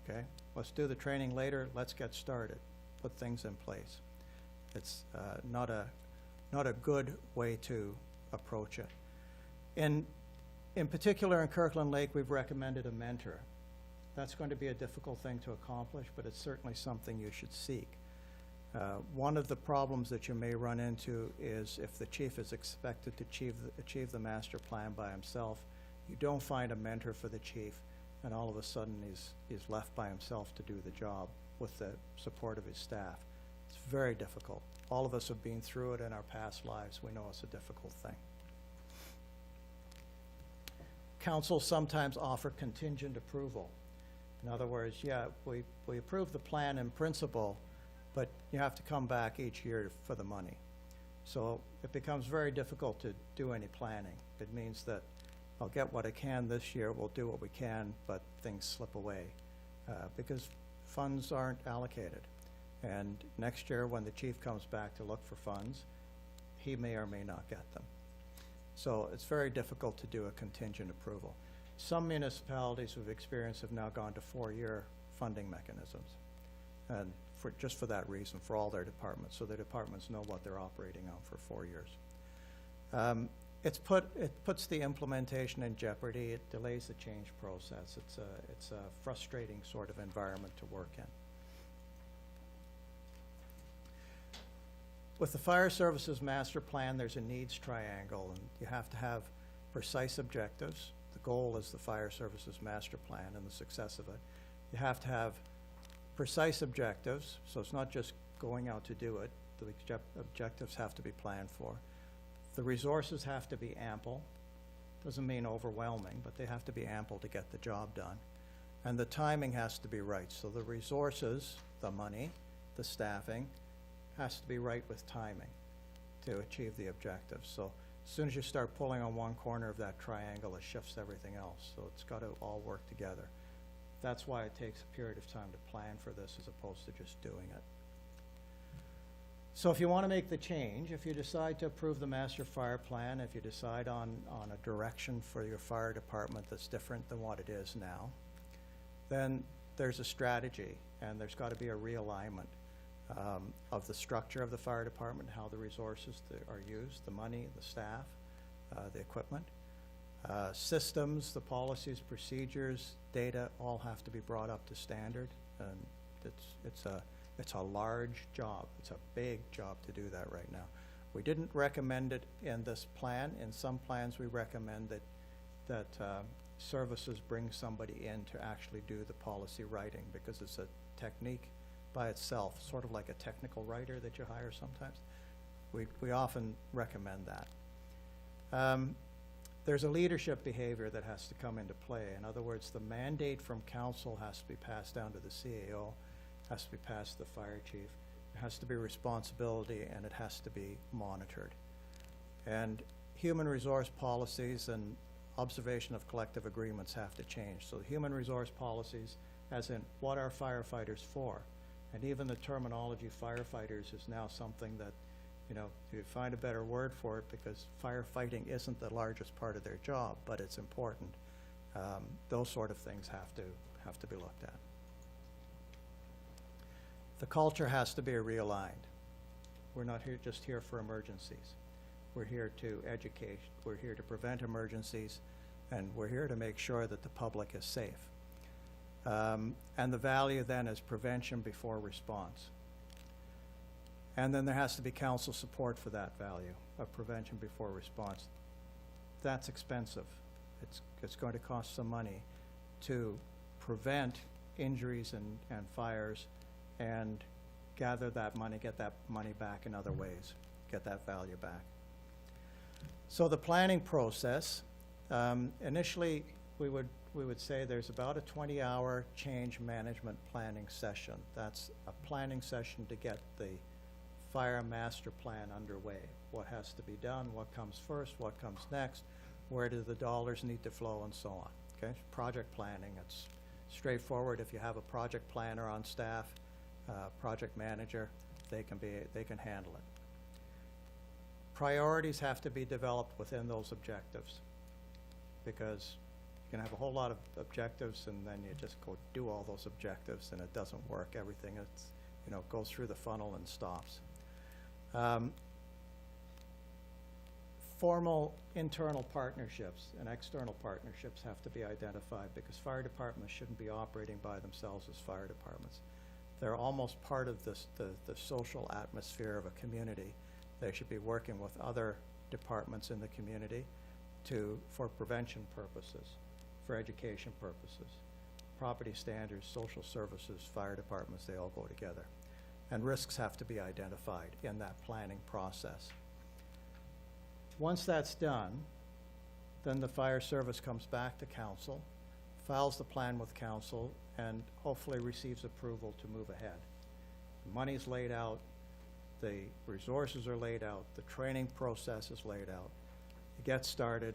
okay? Let's do the training later, let's get started, put things in place. It's not a good way to approach it. In particular, in Kirkland Lake, we've recommended a mentor. That's going to be a difficult thing to accomplish, but it's certainly something you should seek. One of the problems that you may run into is if the chief is expected to achieve the master plan by himself, you don't find a mentor for the chief, and all of a sudden he's left by himself to do the job with the support of his staff. It's very difficult. All of us have been through it in our past lives. We know it's a difficult thing. Councils sometimes offer contingent approval. In other words, yeah, we approve the plan in principle, but you have to come back each year for the money. So it becomes very difficult to do any planning. It means that I'll get what I can this year, we'll do what we can, but things slip away, because funds aren't allocated. And next year, when the chief comes back to look for funds, he may or may not get them. So it's very difficult to do a contingent approval. Some municipalities we've experienced have now gone to 4-year funding mechanisms. And just for that reason, for all their departments, so their departments know what they're operating on for 4 years. It puts the implementation in jeopardy, it delays the change process. It's a frustrating sort of environment to work in. With the fire services master plan, there's a needs triangle, and you have to have precise objectives. The goal is the fire services master plan and the success of it. You have to have precise objectives, so it's not just going out to do it. The objectives have to be planned for. The resources have to be ample. Doesn't mean overwhelming, but they have to be ample to get the job done. And the timing has to be right. So the resources, the money, the staffing, has to be right with timing to achieve the objectives. So as soon as you start pulling on one corner of that triangle, it shifts everything else. So it's got to all work together. That's why it takes a period of time to plan for this as opposed to just doing it. So if you want to make the change, if you decide to approve the master fire plan, if you decide on a direction for your fire department that's different than what it is now, then there's a strategy, and there's got to be a realignment of the structure of the fire department, how the resources are used, the money, the staff, the equipment. Systems, the policies, procedures, data, all have to be brought up to standard, and it's a large job. It's a big job to do that right now. We didn't recommend it in this plan. In some plans, we recommend that services bring somebody in to actually do the policy writing, because it's a technique by itself, sort of like a technical writer that you hire sometimes. We often recommend that. There's a leadership behavior that has to come into play. In other words, the mandate from council has to be passed down to the CAO, has to be passed to the fire chief. It has to be responsibility, and it has to be monitored. And human resource policies and observation of collective agreements have to change. So the human resource policies, as in what are firefighters for? And even the terminology firefighters is now something that, you find a better word for it, because firefighting isn't the largest part of their job, but it's important. Those sort of things have to be looked at. The culture has to be realigned. We're not just here for emergencies. We're here to educate. We're here to prevent emergencies, and we're here to make sure that the public is safe. And the value then is prevention before response. And then there has to be council support for that value of prevention before response. That's expensive. It's going to cost some money to prevent injuries and fires, and gather that money, get that money back in other ways, get that value back. So the planning process, initially we would say there's about a 20-hour change management planning session. That's a planning session to get the fire master plan underway. What has to be done, what comes first, what comes next, where do the dollars need to flow, and so on. Okay, project planning, it's straightforward. If you have a project planner on staff, project manager, they can handle it. Priorities have to be developed within those objectives, because you can have a whole lot of objectives and then you just go do all those objectives and it doesn't work. Everything goes through the funnel and stops. Formal internal partnerships and external partnerships have to be identified, because fire departments shouldn't be operating by themselves as fire departments. They're almost part of the social atmosphere of a community. They should be working with other departments in the community for prevention purposes, for education purposes. Property standards, social services, fire departments, they all go together. And risks have to be identified in that planning process. Once that's done, then the fire service comes back to council, files the plan with council, and hopefully receives approval to move ahead. The money's laid out, the resources are laid out, the training process is laid out. It gets started,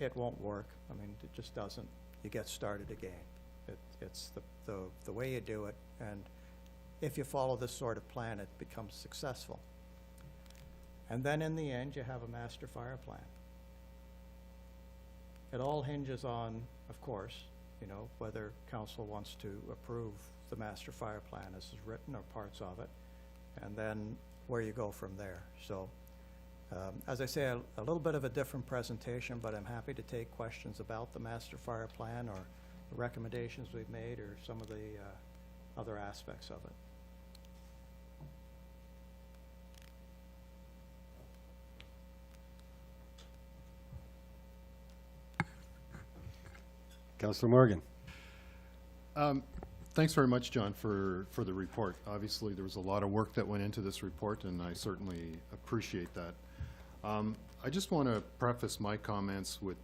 it won't work. I mean, it just doesn't. You get started again. It's the way you do it, and if you follow this sort of plan, it becomes successful. And then in the end, you have a master fire plan. It all hinges on, of course, you know, whether council wants to approve the master fire plan as is written or parts of it, and then where you go from there. So, as I say, a little bit of a different presentation, but I'm happy to take questions about the master fire plan or the recommendations we've made or some of the other aspects of it. Councillor Morgan. Thanks very much, John, for the report. Obviously, there was a lot of work that went into this report, and I certainly appreciate that. I just want to preface my comments with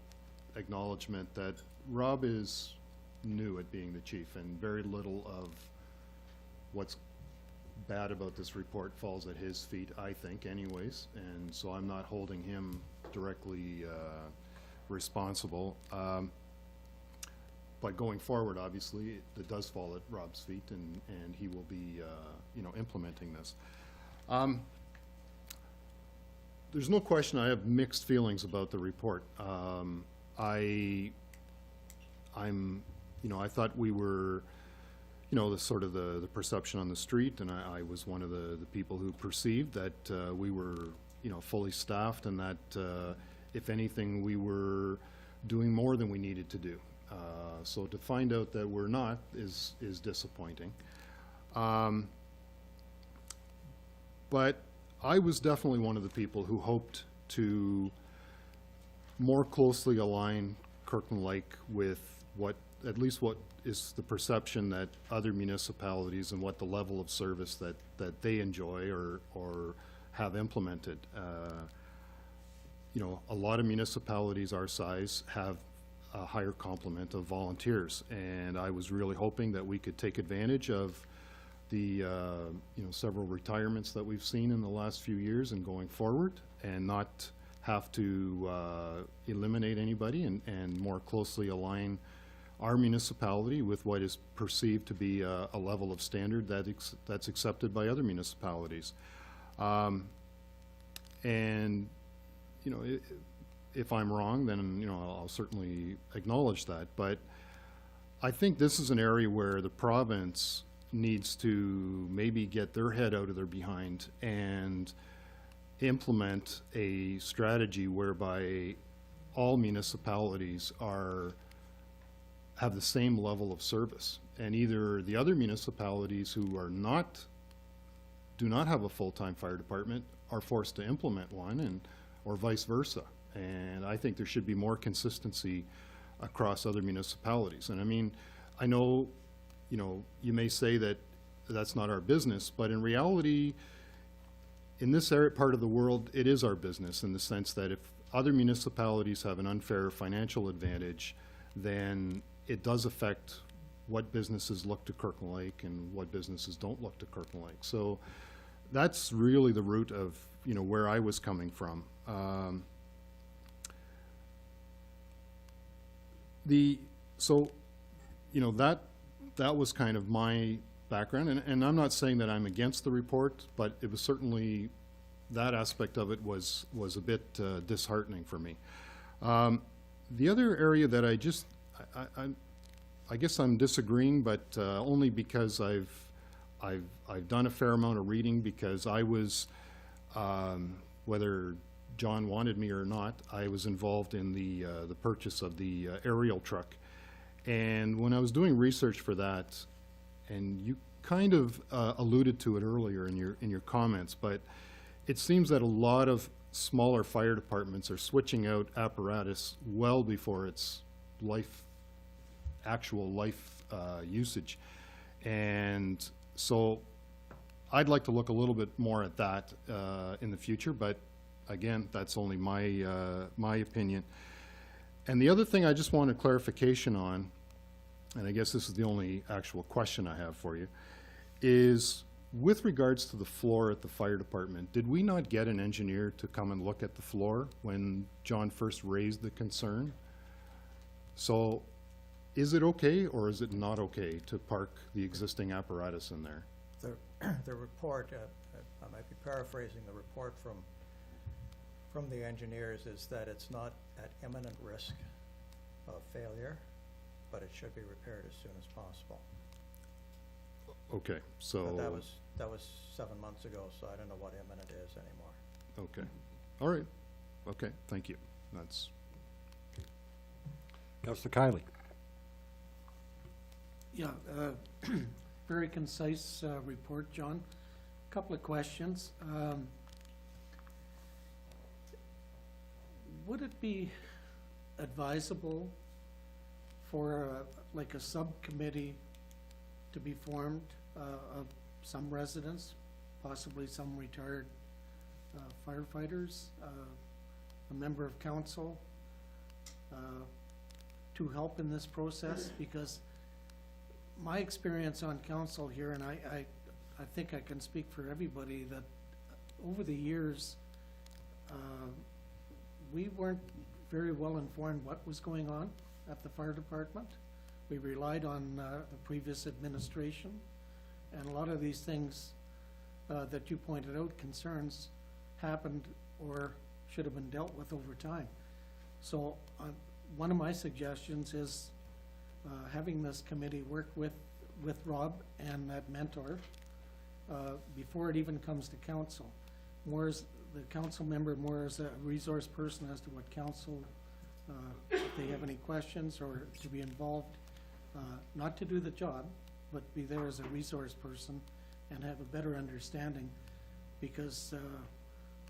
acknowledgement that Rob is new at being the chief, and very little of what's bad about this report falls at his feet, I think, anyways, and so I'm not holding him directly responsible. But going forward, obviously, it does fall at Rob's feet, and he will be, you know, implementing this. There's no question I have mixed feelings about the report. I'm, you know, I thought we were, you know, the sort of the perception on the street, and I was one of the people who perceived that we were, you know, fully staffed, and that if anything, we were doing more than we needed to do. So to find out that we're not is disappointing. But I was definitely one of the people who hoped to more closely align Kirkland Lake with what, at least what is the perception that other municipalities and what the level of service that they enjoy or have implemented. You know, a lot of municipalities our size have a higher complement of volunteers, and I was really hoping that we could take advantage of the you know, several retirements that we've seen in the last few years and going forward, and not have to eliminate anybody, and more closely align our municipality with what is perceived to be a level of standard that's accepted by other municipalities. And you know, if I'm wrong, then, you know, I'll certainly acknowledge that. But I think this is an area where the province needs to maybe get their head out of their behind and implement a strategy whereby all municipalities have the same level of service. And either the other municipalities who do not have a full-time fire department are forced to implement one, or vice versa. And I think there should be more consistency across other municipalities. And I mean, I know, you know, you may say that that's not our business, but in reality, in this part of the world, it is our business, in the sense that if other municipalities have an unfair financial advantage, then it does affect what businesses look to Kirkland Lake and what businesses don't look to Kirkland Lake. So that's really the root of, you know, where I was coming from. So, you know, that was kind of my background, and I'm not saying that I'm against the report, but it was certainly, that aspect of it was a bit disheartening for me. The other area that I guess I'm disagreeing, but only because I've done a fair amount of reading, because I was, whether John wanted me or not, I was involved in the purchase of the aerial truck. And when I was doing research for that, and you kind of alluded to it earlier in your comments, but it seems that a lot of smaller fire departments are switching out apparatus well before its actual life usage. And so I'd like to look a little bit more at that in the future, but again, that's only my opinion. And the other thing I just wanted clarification on, and I guess this is the only actual question I have for you, is With regards to the floor at the fire department, did we not get an engineer to come and look at the floor when John first raised the concern? So is it okay or is it not okay to park the existing apparatus in there? The report, I might be paraphrasing, the report from the engineers is that it's not at imminent risk of failure, but it should be repaired as soon as possible. Okay, so. But that was 7 months ago, so I don't know what imminent is anymore. Okay, all right, okay, thank you. That's, Councillor Kiley. Yeah, very concise report, John. Couple of questions. Would it be advisable for like a subcommittee to be formed of some residents, possibly some retired firefighters, a member of council, to help in this process? Because my experience on council here, and I think I can speak for everybody, that over the years, we weren't very well informed what was going on at the fire department. We relied on the previous administration, and a lot of these things that you pointed out, concerns, happened or should have been dealt with over time. So one of my suggestions is having this committee work with Rob and that mentor before it even comes to council. More as the council member, more as a resource person as to what council, if they have any questions, or to be involved, not to do the job, but be there as a resource person and have a better understanding, because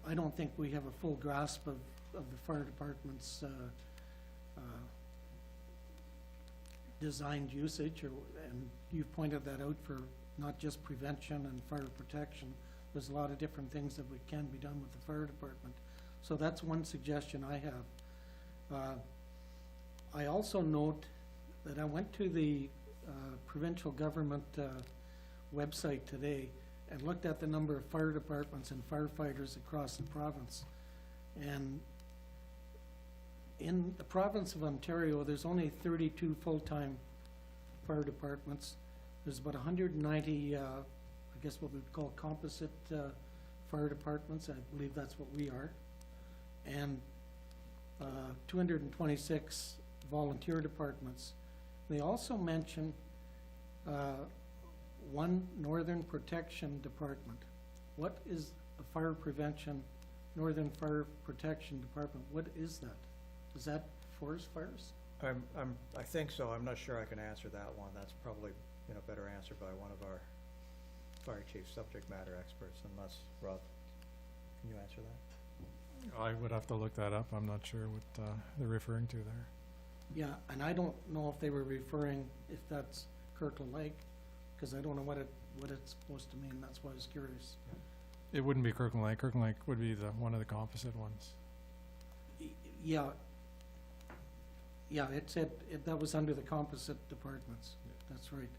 I don't think we have a full grasp of the fire department's designed usage, and you've pointed that out for not just prevention and fire protection. There's a lot of different things that can be done with the fire department. So that's one suggestion I have. I also note that I went to the provincial government website today and looked at the number of fire departments and firefighters across the province. And in the province of Ontario, there's only 32 full-time fire departments. There's about 190, I guess what we'd call composite fire departments. I believe that's what we are. And 226 volunteer departments. They also mention one Northern Protection Department. What is a fire prevention, Northern Fire Protection Department? What is that? Is that forest fires? I think so. I'm not sure I can answer that one. That's probably, better answered by one of our fire chief subject matter experts, unless, Rob, can you answer that? I would have to look that up. I'm not sure what they're referring to there. Yeah, and I don't know if they were referring, if that's Kirkland Lake, because I don't know what it's supposed to mean. That's why I was curious. It wouldn't be Kirkland Lake. Kirkland Lake would be one of the composite ones. Yeah. Yeah, it said, that was under the composite departments. That's right.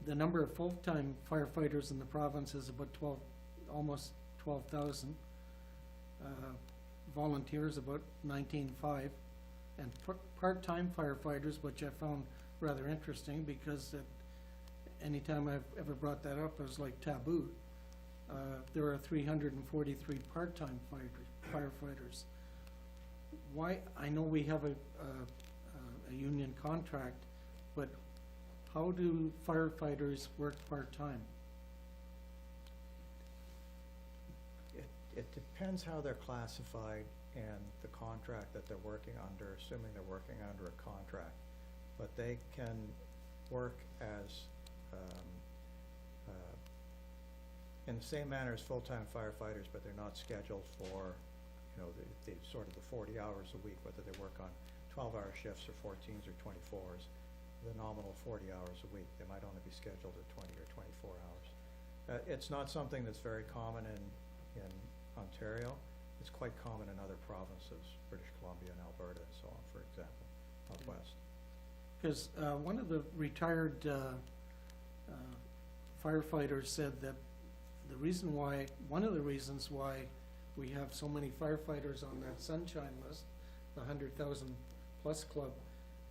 The number of full-time firefighters in the province is about almost 12,000. Volunteers about 19,500, and part-time firefighters, which I found rather interesting, because anytime I've ever brought that up, it was like taboo. There are 343 part-time firefighters. Why? I know we have a union contract, but how do firefighters work part-time? It depends how they're classified and the contract that they're working under, assuming they're working under a contract. But they can work as, in the same manner as full-time firefighters, but they're not scheduled for, the sort of the 40 hours a week, whether they work on 12-hour shifts or 14s or 24s, the nominal 40 hours a week. They might only be scheduled at 20 or 24 hours. It's not something that's very common in Ontario. It's quite common in other provinces, British Columbia and Alberta and so on, for example, out west. Because one of the retired firefighters said that the reason why, one of the reasons why we have so many firefighters on that sunshine list, the 100,000 plus club,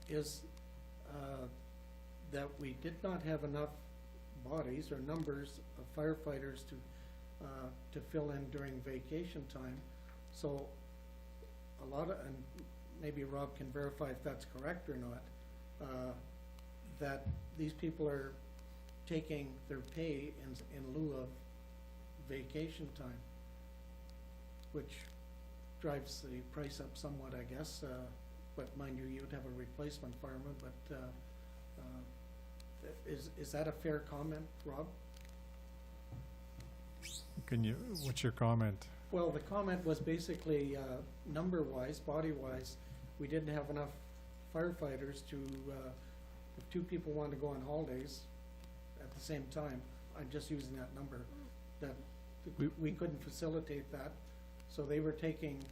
is that we did not have enough bodies or numbers of firefighters to fill in during vacation time. So a lot of, and maybe Rob can verify if that's correct or not, that these people are taking their pay in lieu of vacation time, which drives the price up somewhat, I guess. But mind you, you would have a replacement fireman, but is that a fair comment, Rob? What's your comment? Well, the comment was basically, number-wise, body-wise, we didn't have enough firefighters to, if two people wanted to go on holidays at the same time, I'm just using that number, that we couldn't facilitate that, so they were taking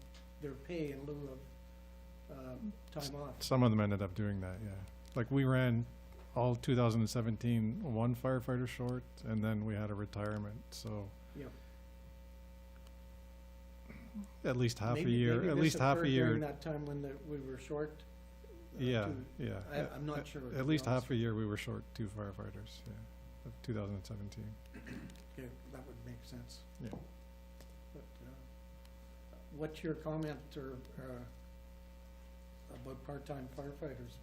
their pay in lieu of time off. Some of them ended up doing that, yeah. Like, we ran all 2017, one firefighter short, and then we had a retirement, so Yep. at least half a Maybe- year, maybe at this least half a occurred year. During that time when we were short? Yeah, two- yeah. I'm not sure, to At be least honest half a year we were short 2 firefighters, yeah, of 2017. Okay, that would make sense. Yeah. But, what's your comment or, about part-time firefighters?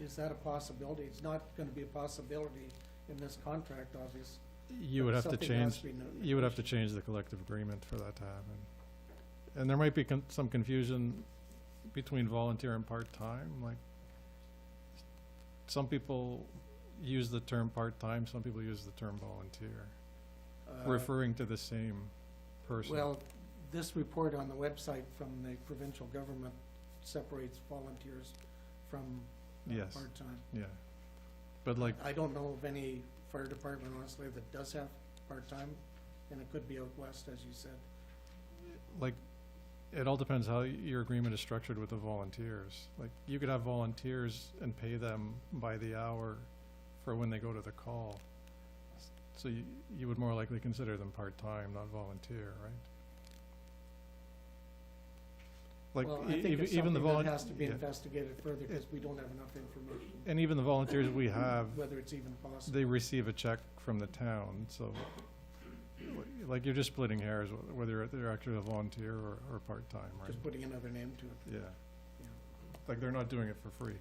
Is that a possibility? It's not gonna be a possibility in this contract, obviously. You would have to Something has change, to be you would have to change the collective agreement for that to happen. And there might be some confusion between volunteer and part-time, like, some people use the term part-time, some people use the term volunteer, referring to the same person. Well, this report on the website from the provincial government separates volunteers from Yes. part-time. Yeah, but like, I don't know of any fire department, honestly, that does have part-time, and it could be out west, as you said. like, it all depends how your agreement is structured with the volunteers. Like, you could have volunteers and pay them by the hour for when they go to the call. So you would more likely consider them part-time, not volunteer, right? Like, Well, I think it's even the something that has to be yeah. investigated further, because we don't have enough information, And even the volunteers we have, whether it's even possible. they receive a check from the town, so, like, you're just splitting hairs, whether they're actually a volunteer or part-time, right? Just putting another name to it. Yeah. Yeah. Like, they're not doing it for free.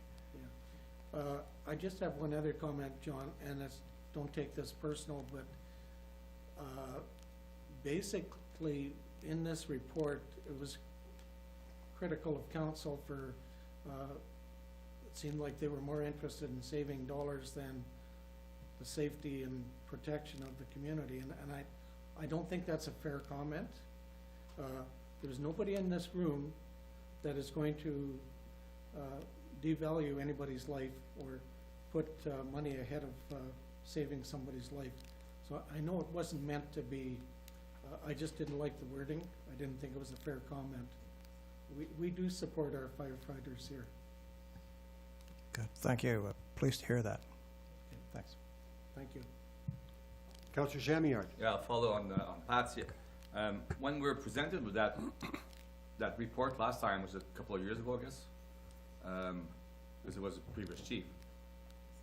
I just have one other comment, John, and it's, don't take this personal, but, basically, in this report, it was critical of council for, it seemed like they were more interested in saving dollars than the safety and protection of the community, and I don't think that's a fair comment. There's nobody in this room that is going to, devalue anybody's life or put, money ahead of, saving somebody's life. So I know it wasn't meant to be, I just didn't like the wording. I didn't think it was a fair comment. We do support our firefighters here. Good, thank you. Pleased to hear that. Thanks. Thank you. Councillor Jamiard. Yeah, I'll follow on Pat's here. When we were presented with that report last time, was it a couple of years ago, I guess? Because it was a previous chief.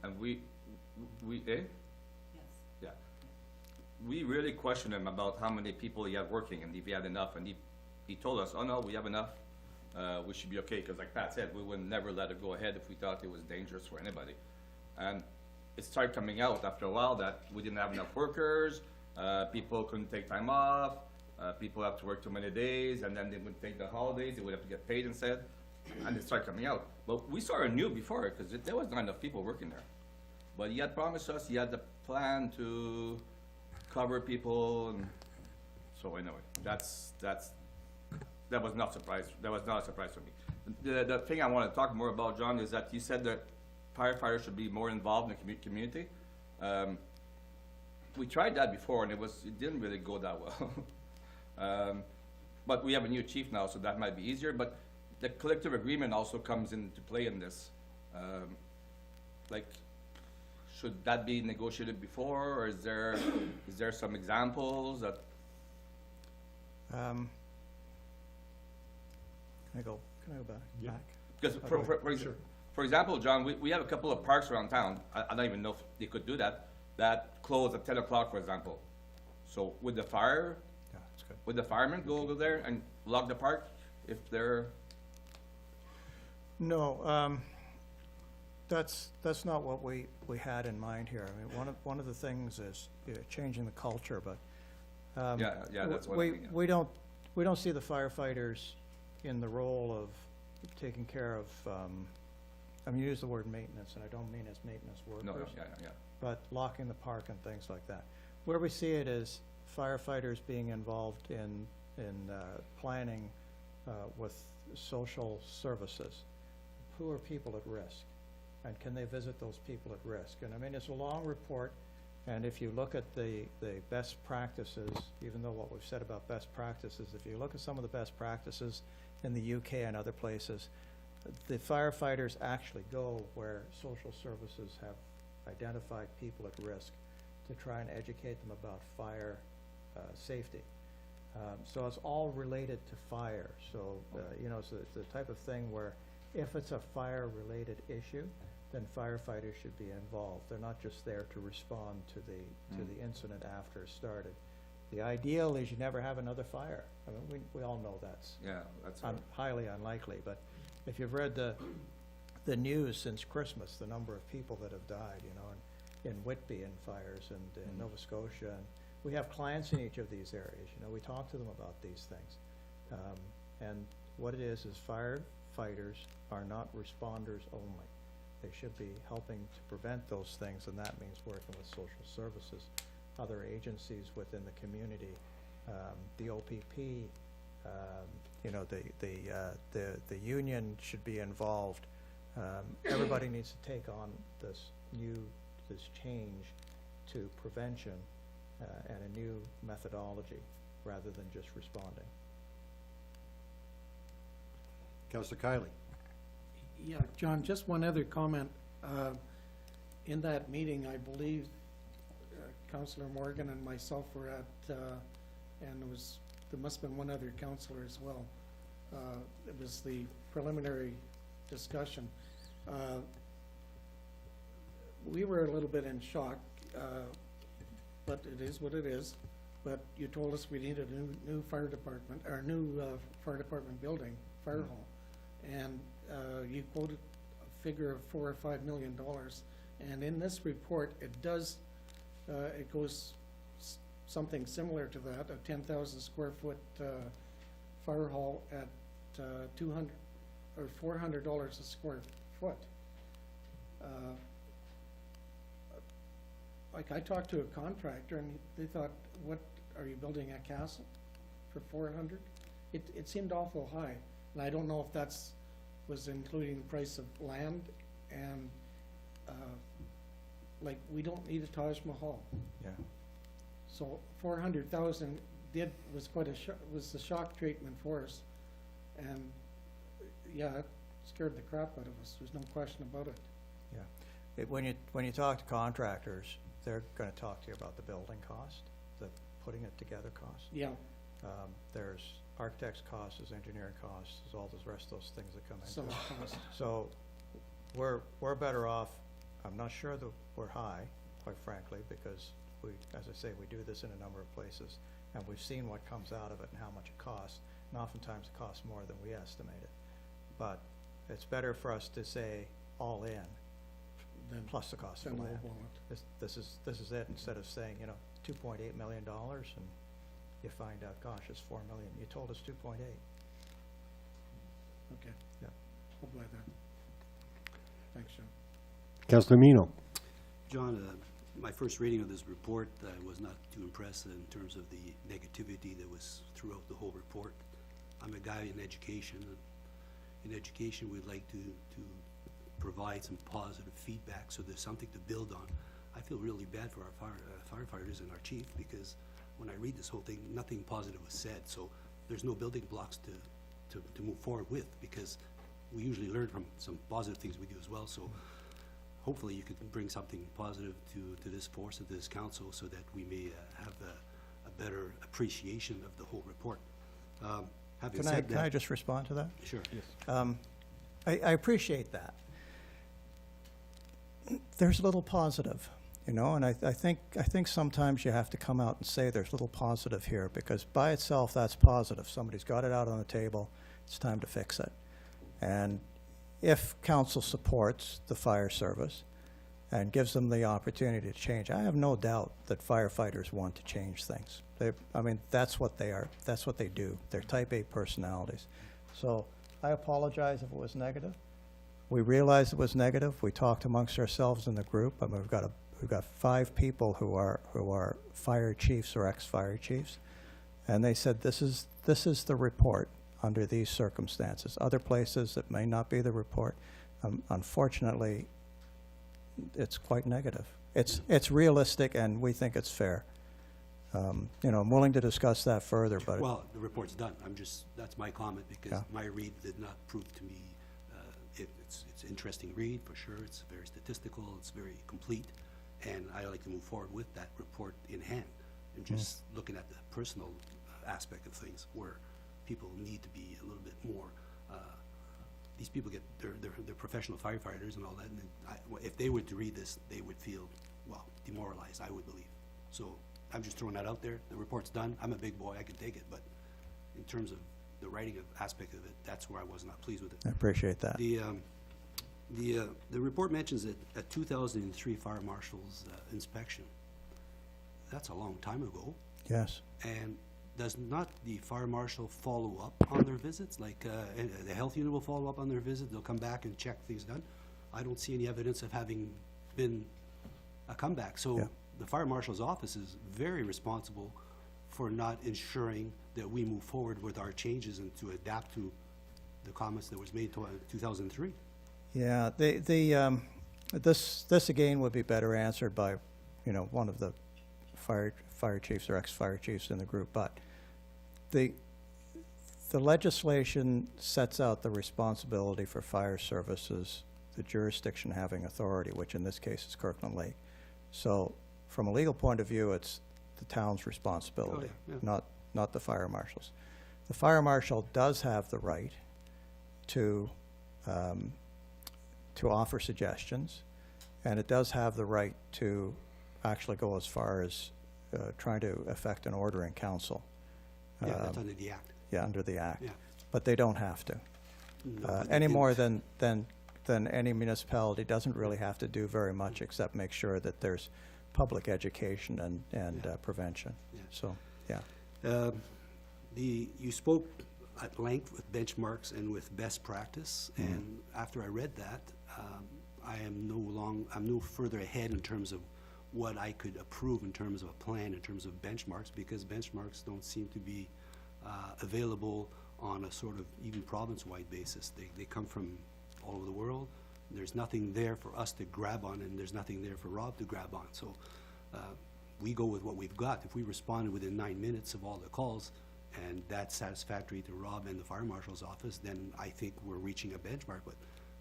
And we, Yes. Yeah. We really questioned him about how many people he had working and if he had enough, and he told us, oh no, we have enough. We should be okay, because like Pat said, we would never let it go ahead if we thought it was dangerous for anybody. And it started coming out after a while that we didn't have enough workers, people couldn't take time off, people have to work too many days, and then they wouldn't take the holidays, they would have to get paid instead, and it started coming out. But we sort of knew before, because there was not enough people working there. But he had promised us, he had the plan to cover people, and so anyway, that was not surprise. That was not a surprise for me. The thing I want to talk more about, John, is that you said that firefighters should be more involved in the community. We tried that before, and it didn't really go that well. But we have a new chief now, so that might be easier. But the collective agreement also comes into play in this. Like, should that be negotiated before, or is there some examples that, Can I go back? Yeah. Back? because for example, John, we have a couple of parks around town, I don't even know if they could do that close at 10 o'clock, for example. So would the Yeah, that's good. would the firemen go over there and lock the park if they're, No, that's not what we had in mind here. I mean, one of the things is changing the culture, but yeah, that's what I mean. we don't see the firefighters in the role of taking care of, I mean, you use the word maintenance, and I don't mean as maintenance workers. No, yeah. But locking the park and things like that. Where we see it is firefighters being involved in planning with social services. Who are people at risk? And can they visit those people at risk? And I mean, it's a long report, and if you look at the best practices, even though what we've said about best practices, if you look at some of the best practices in the UK and other places, the firefighters actually go where social services have identified people at risk to try and educate them about fire safety. So it's all related to fire. So, you know, it's the type of thing where if it's a fire-related issue, then firefighters should be involved. They're not just there to respond to the incident after it started. The ideal is you never have another fire. I mean, we all know that's highly unlikely, but if you've read the news since Christmas, the number of people that have died, you know, in Whitby in fires and in Nova Scotia, and we have clients in each of these areas, you know, we talk to them about these things. And what it is firefighters are not responders only. They should be helping to prevent those things, and that means working with social services, other agencies within the community, the OPP, you know, the union should be involved. Everybody needs to take on this change to prevention and a new methodology rather than just responding. Councillor Kiley. Yeah, John, just one other comment. In that meeting, I believe Councillor Morgan and myself were at, and there must have been one other councillor as well. It was the preliminary discussion. We were a little bit in shock, but it is what it is. But you told us we needed a new fire department, or new fire department building, fire hall. And you quoted a figure of $4 or $5 million. And in this report, it does, it goes something similar to that, a 10,000 square foot fire hall at $200 or $400 a square foot. Like, I talked to a contractor and they thought, what, are you building a castle for 400? It seemed awful high. And I don't know if that's was including the price of land and like, we don't need a Taj Mahal. Yeah. So 400,000 was quite was a shock treatment for us. And yeah, it scared the crap out of us. There's no question about it. Yeah. When you talk to contractors, they're gonna talk to you about the building cost, the putting it together cost. Yeah. There's architect's costs, there's engineering costs, there's all those rest of those things that come into Some it. cost. So we're better off. I'm not sure that we're high, quite frankly, because we, as I say, we do this in a number of places, and we've seen what comes out of it and how much it costs, and oftentimes it costs more than we estimated. But it's better for us to say all in, Then plus the cost of then land. lowball it. This is it, instead of saying, you know, $2.8 million, and you find out, gosh, it's $4 million. You told us 2.8. Okay. Yeah. I'll buy that. Thanks, John. Councillor Mino. John, my first reading of this report, I was not too impressed in terms of the negativity that was throughout the whole report. I'm a guy in education. In education, we'd like to provide some positive feedback so there's something to build on. I feel really bad for our firefighters and our chief, because when I read this whole thing, nothing positive was said. So there's no building blocks to move forward with, because we usually learn from some positive things we do as well. So hopefully you could bring something positive to this force, to this council, so that we may have a better appreciation of the whole report. Having Can I, said can I that, just respond to that? sure. I appreciate that. There's a little positive, you know, and I think sometimes you have to come out and say there's a little positive here, because by itself, that's positive. Somebody's got it out on the table, it's time to fix it. And if council supports the fire service and gives them the opportunity to change, I have no doubt that firefighters want to change things. I mean, that's what they are, that's what they do. They're type A personalities. So I apologize if it was negative. We realized it was negative. We talked amongst ourselves in the group. I mean, we've got 5 people who are fire chiefs or ex-fire chiefs, and they said this is the report under these circumstances. Other places it may not be the report. Unfortunately, it's quite negative. It's realistic, and we think it's fair. You know, I'm willing to discuss that further, but Well, the report's done. That's my comment, because Yeah. my read did not prove to me, it's an interesting read, for sure. It's very statistical, it's very complete, and I like to move forward with that report in hand. And just looking at the personal aspect of things, where people need to be a little bit more, these people they're professional firefighters and all that, and if they were to read this, they would feel, well, demoralized, I would believe. So I'm just throwing that out there. The report's done. I'm a big boy, I can take it, but in terms of the writing aspect of it, that's where I was not pleased with it. I appreciate that. The report mentions that a 2003 fire marshal's inspection. That's a long time ago. Yes. And does not the fire marshal follow up on their visits? Like, and the health unit will follow up on their visit, they'll come back and check things done? I don't see any evidence of having been a comeback. So Yeah. the fire marshal's office is very responsible for not ensuring that we move forward with our changes and to adapt to the comments that was made to 2003. Yeah, this again would be better answered by, you know, one of the fire chiefs or ex-fire chiefs in the group, but the legislation sets out the responsibility for fire services, the jurisdiction having authority, which in this case is Kirkland Lake. So from a legal point of view, it's the town's responsibility, yeah. not the fire marshal's. The fire marshal does have the right to offer suggestions, and it does have the right to actually go as far as trying to effect an order in council. Yeah, that's under the act. Yeah, under the act. Yeah. But they don't have to. No, but they Any more didn't. than any municipality doesn't really have to do very much except make sure that there's public education and prevention. Yeah. So, yeah. You spoke at length with benchmarks and with best practice, and after I read that, I'm no further ahead in terms of what I could approve in terms of a plan, in terms of benchmarks, because benchmarks don't seem to be available on a sort of even province-wide basis. They come from all over the world. There's nothing there for us to grab on, and there's nothing there for Rob to grab on. So we go with what we've got. If we responded within 9 minutes of all the calls, and that's satisfactory to Rob and the fire marshal's office, then I think we're reaching a benchmark. But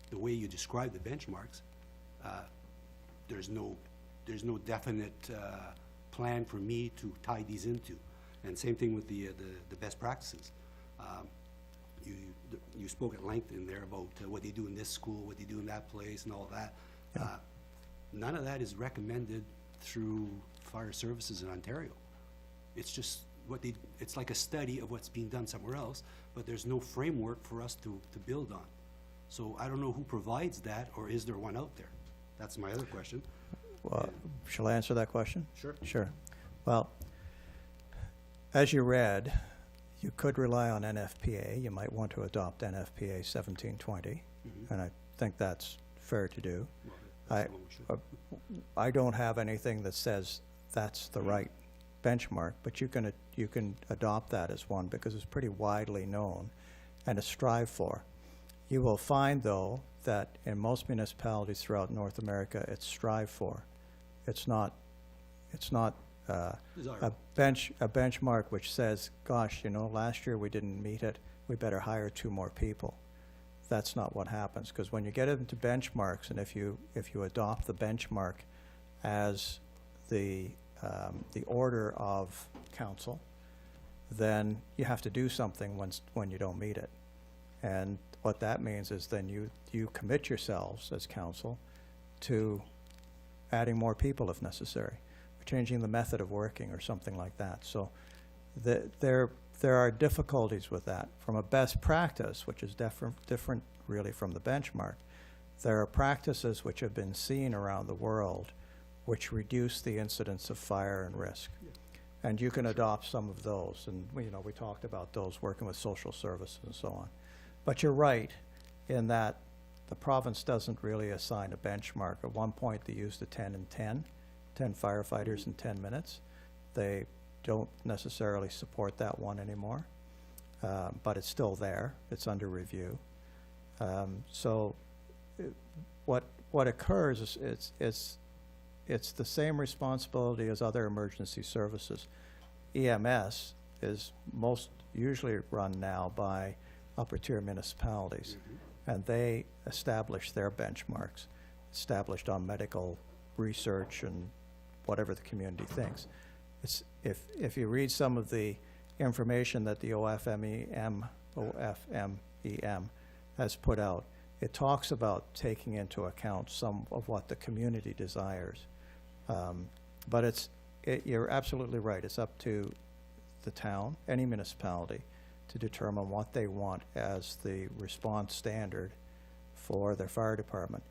the way you describe the benchmarks, there's no definite plan for me to tie these into. And same thing with the best practices. You spoke at length in there about what they do in this school, what they do in that place, and all that. None of that is recommended through fire services in Ontario. It's just it's like a study of what's being done somewhere else, but there's no framework for us to build on. So I don't know who provides that, or is there one out there? That's my other question. Well, shall I answer that question? Sure. Sure. Well, as you read, you could rely on NFPA. You might want to adopt NFPA 1720, and I think that's fair to do. Well, that's the one we should. I don't have anything that says that's the right benchmark, but you can adopt that as one because it's pretty widely known and to strive for. You will find, though, that in most municipalities throughout North America, it's strive for. It's not a benchmark which says, gosh, you know, last year we didn't meet it, we better hire 2 more people. that's not what happens, because when you get into benchmarks, and if you adopt the benchmark as the order of council, then you have to do something when you don't meet it. And what that means is then you commit yourselves as council to adding more people if necessary, or changing the method of working or something like that. So there are difficulties with that. From a best practice, which is different really from the benchmark, there are practices which have been seen around the world which reduce the incidence of fire and risk. And you can adopt some of those, and we talked about those, working with social services and so on. But you're right in that the province doesn't really assign a benchmark. At one point, they used the 10 and 10 firefighters in 10 minutes. They don't necessarily support that one anymore, but it's still there. It's under review. What occurs is it's the same responsibility as other emergency services. EMS is most usually run now by upper tier municipalities, and they establish their benchmarks, established on medical research and whatever the community thinks. If you read some of the information that the OFMEM has put out, it talks about taking into account some of what the community desires. But you're absolutely right. It's up to the town, any municipality, to determine what they want as the response standard for their fire department.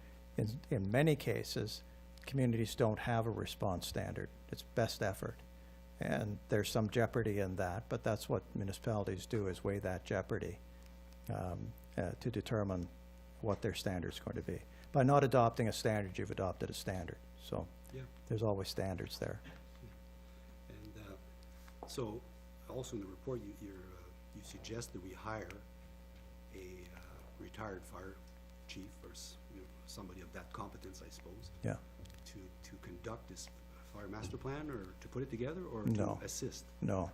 In many cases, communities don't have a response standard. It's best effort. And there's some jeopardy in that, but that's what municipalities do, is weigh that jeopardy to determine what their standard's going to be. By not adopting a standard, you've adopted a standard. So there's always standards there. And so also in the report, you suggest that we hire a retired fire chief or somebody of that competence, I suppose. Yeah. To conduct this fire master plan, or to put it together, or No. to assist? No.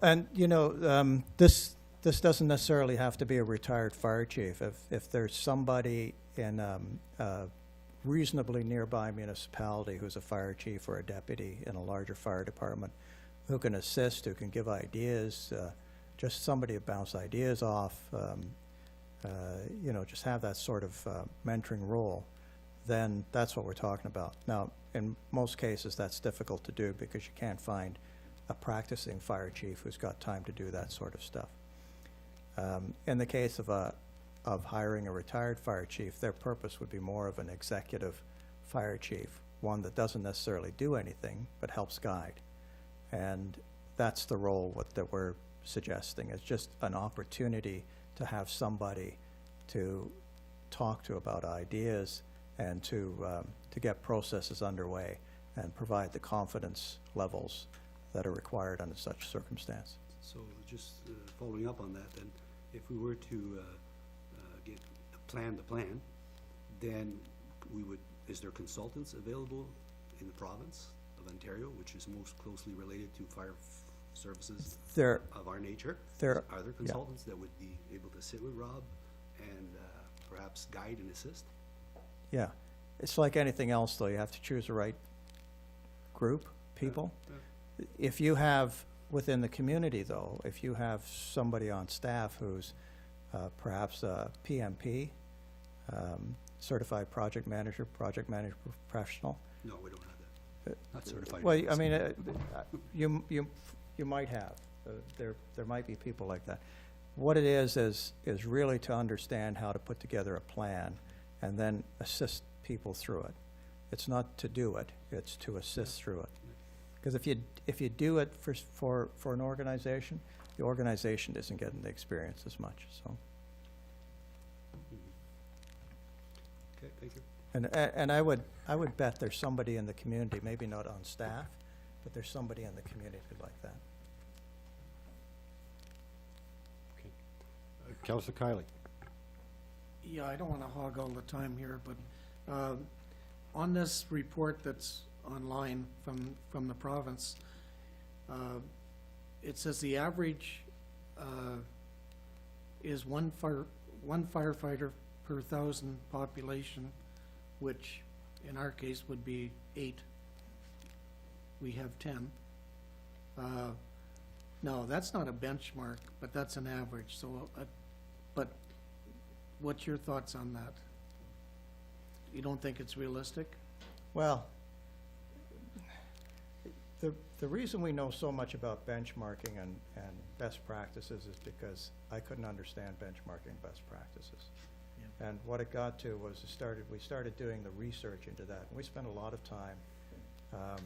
And this doesn't necessarily have to be a retired fire chief. If there's somebody in a reasonably nearby municipality who's a fire chief or a deputy in a larger fire department who can assist, who can give ideas, just somebody to bounce ideas off, just have that sort of mentoring role, then that's what we're talking about. Now, in most cases, that's difficult to do because you can't find a practicing fire chief who's got time to do that sort of stuff. In the case of hiring a retired fire chief, their purpose would be more of an executive fire chief, one that doesn't necessarily do anything but helps guide. And that's the role that we're suggesting. It's just an opportunity to have somebody to talk to about ideas and to get processes underway and provide the confidence levels that are required under such circumstance. So just following up on that, then, if we were to plan the plan, then is there consultants available in the province of Ontario, which is most closely related to fire services of our nature? Are there consultants that would be able to sit with Rob and perhaps guide and assist? Yeah. It's like anything else, though. You have to choose the right group, people. If you have, within the community, though, if you have somebody on staff who's perhaps a PMP, certified project manager professional. No, we don't have that. Not certified. Well, I mean, you might have. There might be people like that. What it is really to understand how to put together a plan and then assist people through it. It's not to do it, it's to assist through it. Because if you do it for an organization, the organization isn't getting the experience as much, so. Okay, thank you. And I would bet there's somebody in the community, maybe not on staff, but there's somebody in the community like that. Okay. Councillor Kiley. Yeah, I don't want to hog all the time here, but on this report that's online from the province, it says the average is one one firefighter per 1,000 population, which in our case would be 8. We have 10. No, that's not a benchmark, but that's an average, so, but what's your thoughts on that? You don't think it's realistic? Well, the reason we know so much about benchmarking and best practices is because I couldn't understand benchmarking best practices. And what it got to was we started doing the research into that. And we spent a lot of time, a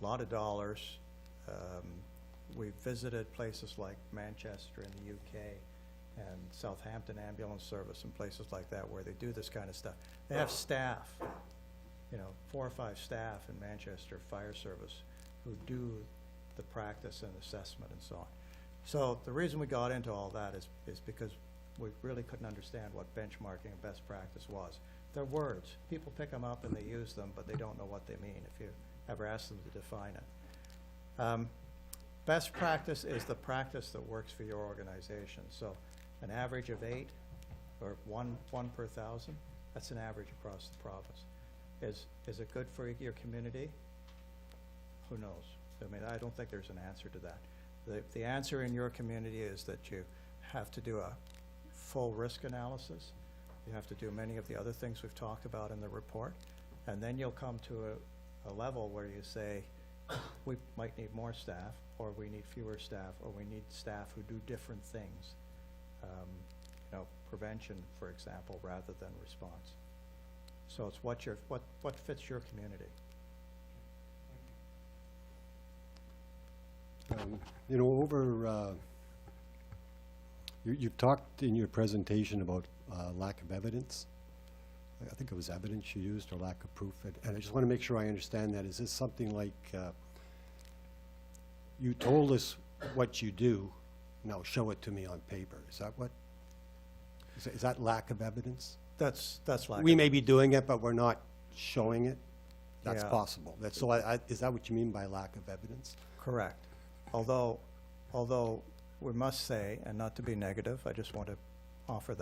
lot of dollars. We visited places like Manchester in the UK and Southampton Ambulance Service and places like that where they do this kind of stuff. They have staff, 4 or 5 staff in Manchester Fire Service who do the practice and assessment and so on. So the reason we got into all that is because we really couldn't understand what benchmarking and best practice was. They're words. People pick them up and they use them, but they don't know what they mean if you ever ask them to define it. Best practice is the practice that works for your organization. So an average of 8 or one per 1,000, that's an average across the province. Is it good for your community? Who knows? I mean, I don't think there's an answer to that. The answer in your community is that you have to do a full risk analysis. You have to do many of the other things we've talked about in the report. And then you'll come to a level where you say, we might need more staff, or we need fewer staff, or we need staff who do different things. Prevention, for example, rather than response. So it's what fits your community. You've talked in your presentation about lack of evidence. I think it was evidence you used, or lack of proof. And I just want to make sure I understand that. Is this something like, you told us what you do, now show it to me on paper? Is that what? Is that lack of evidence? That's lack We of, may be doing it, but we're not showing it? That's Yeah. possible. So is that what you mean by lack of evidence? correct. Although we must say, and not to be negative, I just want to offer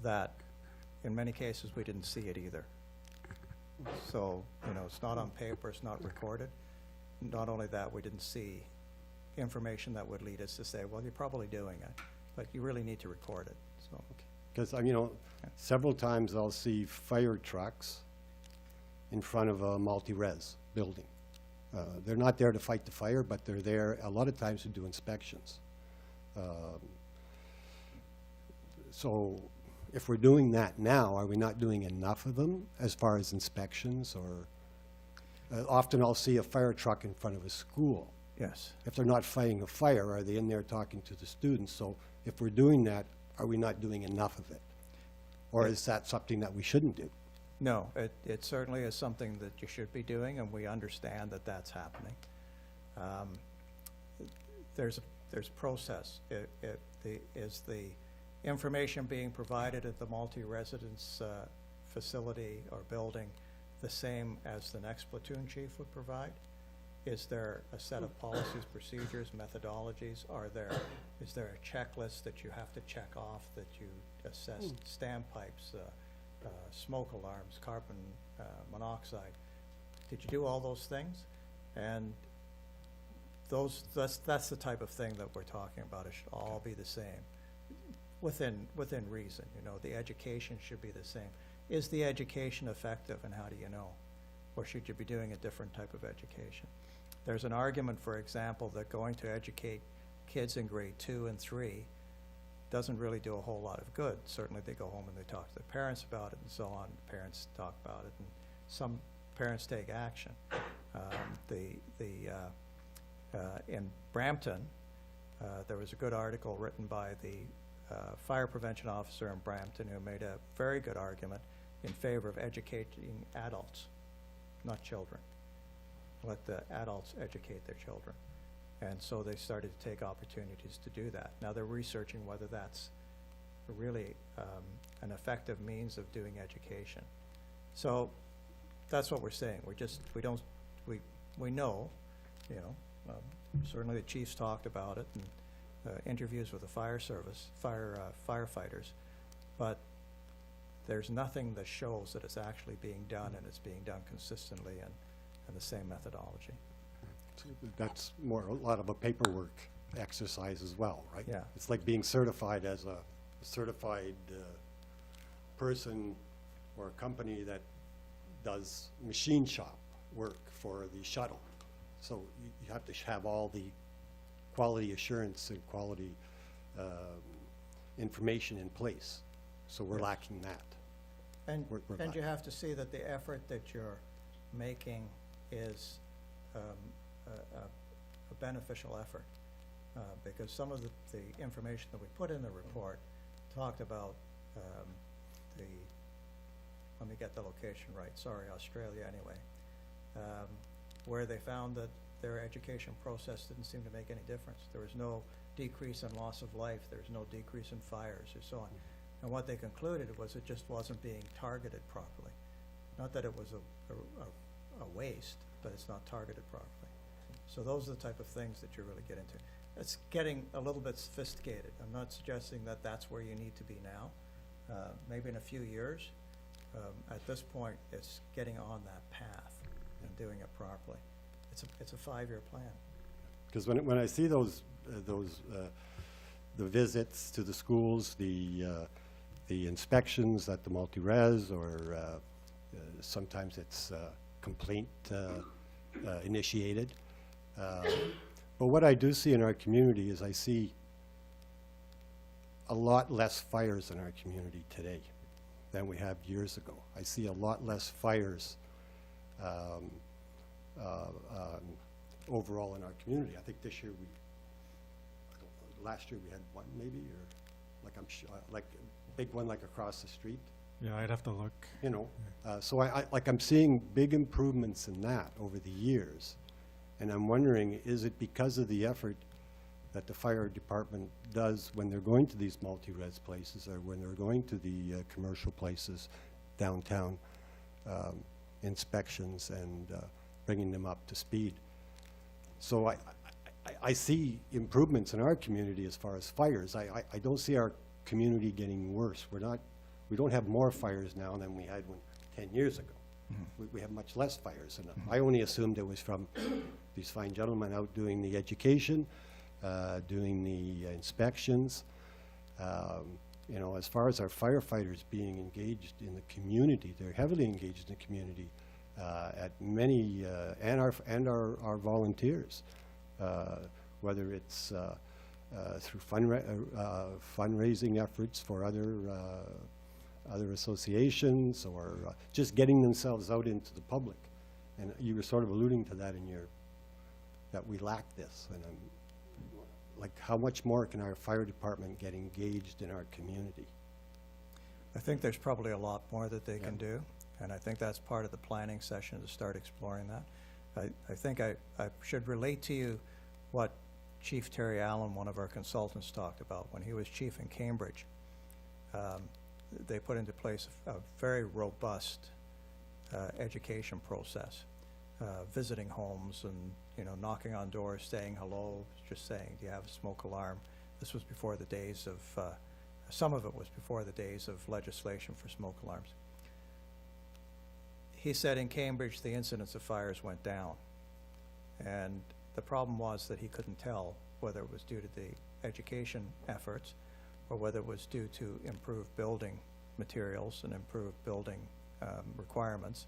that in many cases, we didn't see it either. So, it's not on paper, it's not recorded. Not only that, we didn't see information that would lead us to say, well, you're probably doing it, but you really need to record it, so. Because, several times I'll see fire trucks in front of a multi-res building. They're not there to fight the fire, but they're there a lot of times to do inspections. So if we're doing that now, are we not doing enough of them as far as inspections? Or often I'll see a fire truck in front of a school. Yes. If they're not fighting a fire, are they in there talking to the students? So if we're doing that, are we not doing enough of it? Or is that something that we shouldn't do? No, it certainly is something that you should be doing, and we understand that that's happening. There's process. Is the information being provided at the multi-residence facility or building the same as the next platoon chief would provide? Is there a set of policies, procedures, methodologies? Is there a checklist that you have to check off that you assess standpipes, smoke alarms, carbon monoxide? Did you do all those things? And that's the type of thing that we're talking about. It should all be the same, within reason. The education should be the same. Is the education effective, and how do you know? Or should you be doing a different type of education? There's an argument, for example, that going to educate kids in grade 2 and 3 doesn't really do a whole lot of good. Certainly they go home and they talk to their parents about it and so on. Parents talk about it, and some parents take action. In Brampton, there was a good article written by the fire prevention officer in Brampton who made a very good argument in favor of educating adults, not children. Let the adults educate their children. And so they started to take opportunities to do that. Now they're researching whether that's really an effective means of doing education. So that's what we're saying. We know, certainly the chiefs talked about it, interviews with the firefighters, but there's nothing that shows that it's actually being done and it's being done consistently and the same methodology. That's a lot of a paperwork exercise as well, right? Yeah. It's like being certified as a certified person or a company that does machine shop work for the shuttle. So you have to have all the quality assurance and quality information in place. So we're lacking that. And, We're and you back. have to see that the effort that you're making is a beneficial effort. Because some of the information that we put in the report talked about let me get the location right, sorry, Australia anyway, where they found that their education process didn't seem to make any difference. There was no decrease in loss of life, there was no decrease in fires or so on. And what they concluded was it just wasn't being targeted properly. Not that it was a waste, but it's not targeted properly. So those are the type of things that you really get into. It's getting a little bit sophisticated. I'm not suggesting that that's where you need to be now. Maybe in a few years. At this point, it's getting on that path and doing it properly. It's a 5-year plan. Because when I see the visits to the schools, the inspections at the multi-res, or sometimes it's complaint initiated. But what I do see in our community is I see a lot less fires in our community today than we have years ago. I see a lot less fires overall in our community. I think this year last year we had one maybe, or like a big one like across the street. Yeah, I'd have to look. You know, so I'm seeing big improvements in that over the years. And I'm wondering, is it because of the effort that the fire department does when they're going to these multi-res places, or when they're going to the commercial places downtown, inspections and bringing them up to speed? So I see improvements in our community as far as fires. I don't see our community getting worse. We don't have more fires now than we had 10 years ago. We have much less fires, and I only assumed it was from these fine gentlemen out doing the education, doing the inspections. You know, as far as our firefighters being engaged in the community, they're heavily engaged in the community at many, and our volunteers, whether it's through fundraising efforts for other associations, or just getting themselves out into the public. And you were sort of alluding to that in that we lack this. And I'm like, how much more can our fire department get engaged in our community? I think there's probably a lot more that they can do, and I think that's part of the planning session to start exploring that. I think I should relate to you what Chief Terry Allen, one of our consultants, talked about when he was chief in Cambridge. They put into place a very robust education process, visiting homes and, you know, knocking on doors, saying hello, just saying, do you have a smoke alarm? This was before the days of, some of it was before the days of legislation for smoke alarms. He said in Cambridge the incidence of fires went down, and the problem was that he couldn't tell whether it was due to the education efforts or whether it was due to improved building materials and improved building requirements.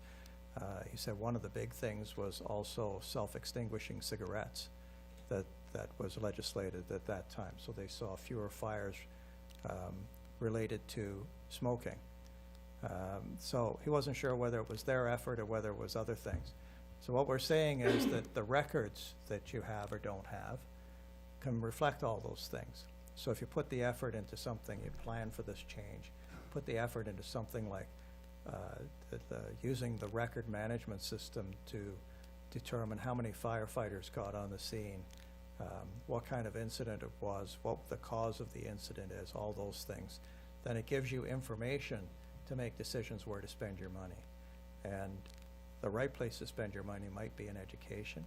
He said one of the big things was also self-extinguishing cigarettes that was legislated at that time. So they saw fewer fires related to smoking. So he wasn't sure whether it was their effort or whether it was other things. So what we're saying is that the records that you have or don't have can reflect all those things. So if you put the effort into something, you plan for this change, put the effort into something like using the record management system to determine how many firefighters got on the scene, what kind of incident it was, what the cause of the incident is, all those things, then it gives you information to make decisions where to spend your money. And the right place to spend your money might be in education,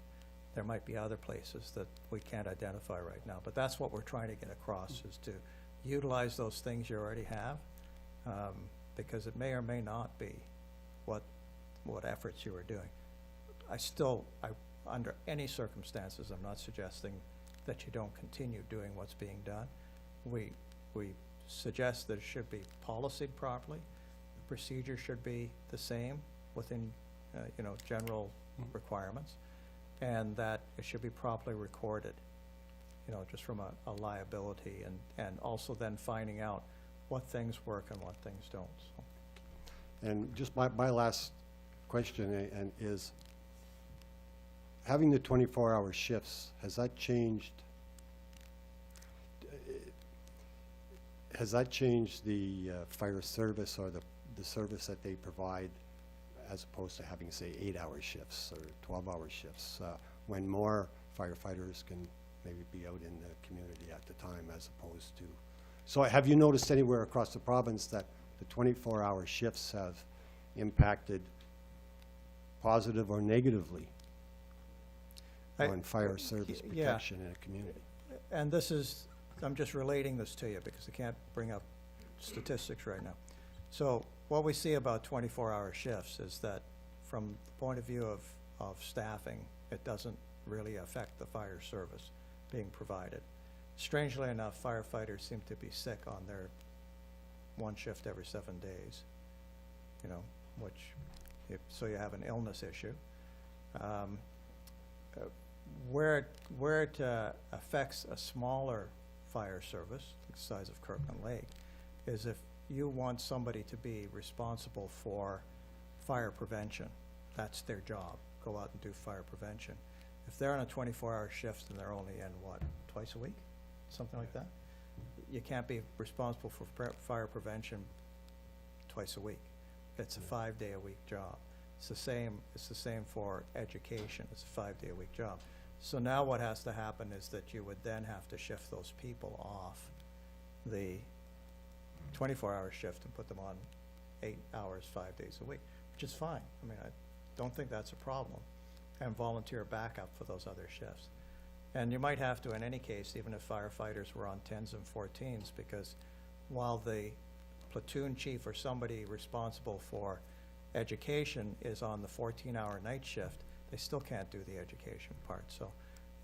There might be other places that we can't identify right now, but that's what we're trying to get across, is to utilize those things you already have, because it may or may not be what efforts you are doing. Under any circumstances, I'm not suggesting that you don't continue doing what's being done. We suggest that it should be policied properly. The procedure should be the same within, general requirements, and that it should be properly recorded, just from a liability, and also then finding out what things work and what things don't, so. And just my last question is, having the 24-hour shifts, has that changed the fire service or the service that they provide, as opposed to having, say, 8-hour shifts or 12-hour shifts, when more firefighters can maybe be out in the community at the time, as opposed to? So have you noticed anywhere across the province that the 24-hour shifts have impacted positive or negatively on fire service yeah. protection in a community? And I'm just relating this to you because I can't bring up statistics right now. So what we see about 24-hour shifts is that from the point of view of staffing, it doesn't really affect the fire service being provided. Strangely enough, firefighters seem to be sick on their one shift every 7 days, so you have an illness issue. Where it affects a smaller fire service, the size of Kirkland Lake, is if you want somebody to be responsible for fire prevention. That's their job, go out and do fire prevention. If they're on a 24-hour shift and they're only in, twice a week? Something like that? You can't be responsible for fire prevention twice a week. It's a 5-day-a-week job. It's the same for education. It's a 5-day-a-week job. So now what has to happen is that you would then have to shift those people off the 24-hour shift and put them on 8 hours, 5 days a week, which is fine. I mean, I don't think that's a problem. And volunteer backup for those other shifts. And you might have to, in any case, even if firefighters were on 10s and 14s, because while the platoon chief or somebody responsible for education is on the 14-hour night shift, they still can't do the education part. So,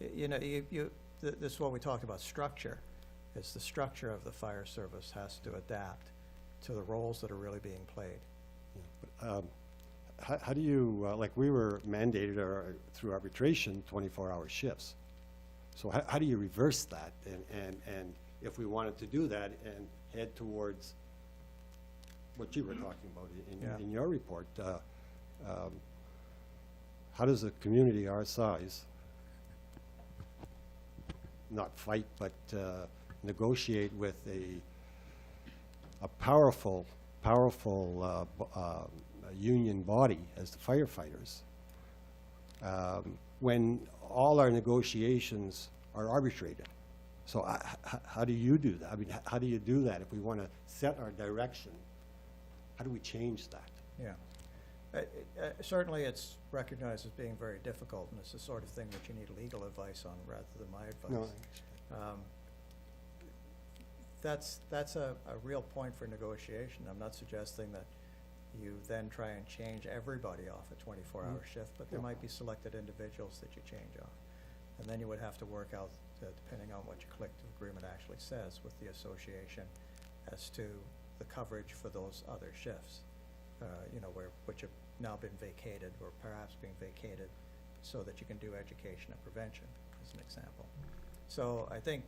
this is what we talked about, structure. Is the structure of the fire service has to adapt to the roles that are really being played. Yeah, but, how do you, like we were mandated through arbitration, 24-hour shifts. So how do you reverse that? And if we wanted to do that and head towards what you were talking about in your report, how does a community our size not fight, but negotiate with a powerful union body as the firefighters, when all our negotiations are arbitrated? So how do you do that? I mean, how do you do that if we want to set our direction? How do we change that? Yeah. Certainly it's recognized as being very difficult, and it's the sort of thing that you need legal advice on rather than my advice. No. That's a real point for negotiation. I'm not suggesting that you then try and change everybody off a 24-hour shift, but there might be selected individuals that you change off. And then you would have to work out, depending on what your collective agreement actually says with the association, as to the coverage for those other shifts, which have now been vacated or perhaps being vacated, so that you can do education and prevention, as an example. So I think,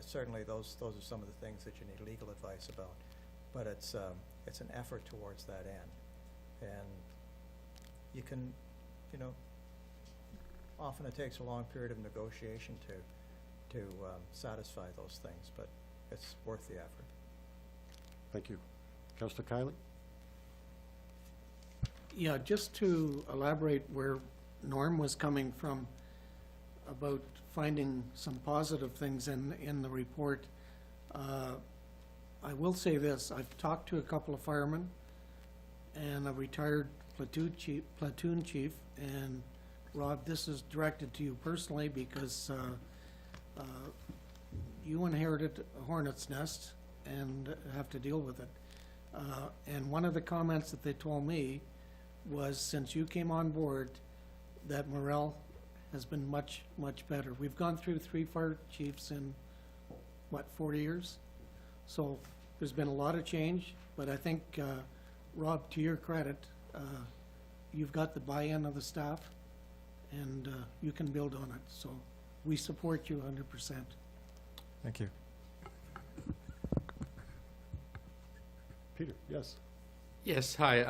certainly those are some of the things that you need legal advice about, but it's an effort towards that end. And you can, often it takes a long period of negotiation to satisfy those things, but it's worth the effort. Thank you. Councillor Kiley? Yeah, just to elaborate where Norm was coming from about finding some positive things in the report, I will say this. I've talked to a couple of firemen and a retired platoon chief, and Rob, this is directed to you personally because you inherited a hornet's nest and have to deal with it. And one of the comments that they told me was, since you came on board, that morale has been much, much better. We've gone through 3 fire chiefs in, 40 years? So there's been a lot of change, but I think, Rob, to your credit, you've got the buy-in of the staff, and you can build on it. So we support you 100%. Thank you. Peter, yes. Yes, hi.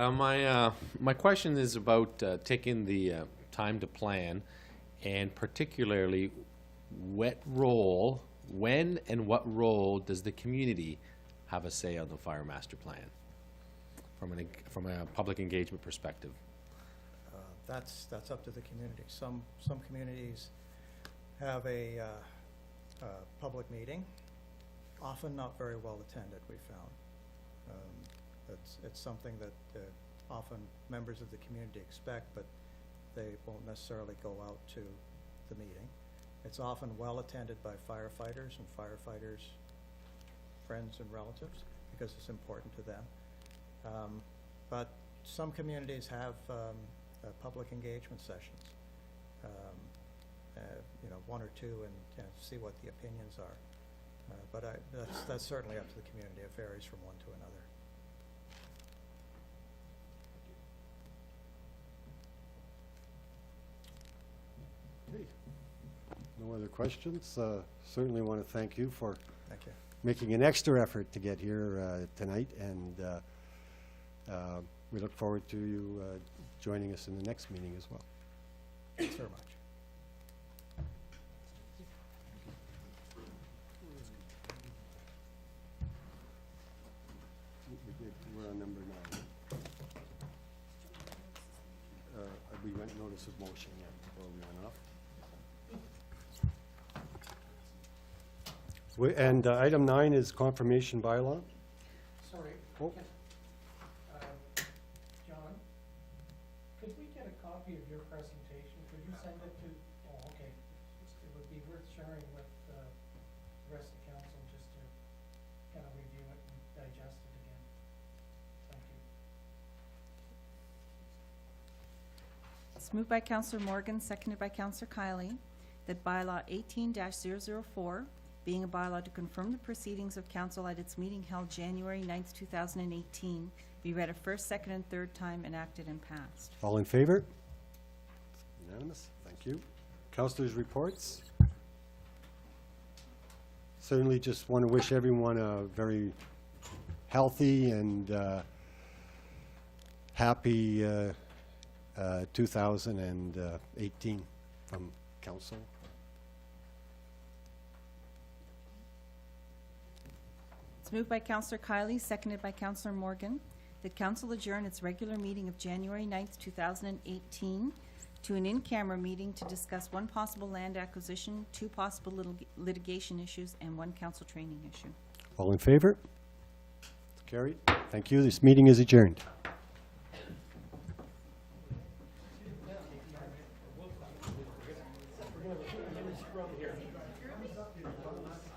My question is about taking the time to plan, and particularly when and what role does the community have a say on the fire master plan from a public engagement perspective? That's up to the community. Some communities have a public meeting, often not very well attended, we found. It's something that often members of the community expect, but they won't necessarily go out to the meeting. It's often well attended by firefighters and firefighters' friends and relatives, because it's important to them. But some communities have public engagement sessions, 1 or 2, and see what the opinions are. But that's certainly up to the community. It varies from one to another. Okay. No other questions? Certainly want to thank you for Thank you. making an extra effort to get here tonight, and we look forward to you joining us in the next meeting as well. Thanks very much. We're on number 9. We went notice of motion yet before we went off. And item 9 is confirmation bylaw. Sorry. Oh. John, could we get a copy of your presentation? Could you send it to, okay. It would be worth sharing with the rest of the council just to kind of review it and digest it again. Thank you. It's moved by Councillor Morgan, seconded by Councillor Kiley, that bylaw 18-004, being a bylaw to confirm the proceedings of council at its meeting held January 9th, 2018, be read a first, second, and third time, enacted and passed. All in favor? Unanimous. Thank you. Councillors' reports. Certainly just want to wish everyone a very healthy and happy 2018 from council. It's moved by Councillor Kiley, seconded by Councillor Morgan, that council adjourn its regular meeting of January 9th, 2018 to an in-camera meeting to discuss 1 possible land acquisition, 2 possible litigation issues, and 1 council training issue. All in favor? It's carried. Thank you. This meeting is adjourned. We're going to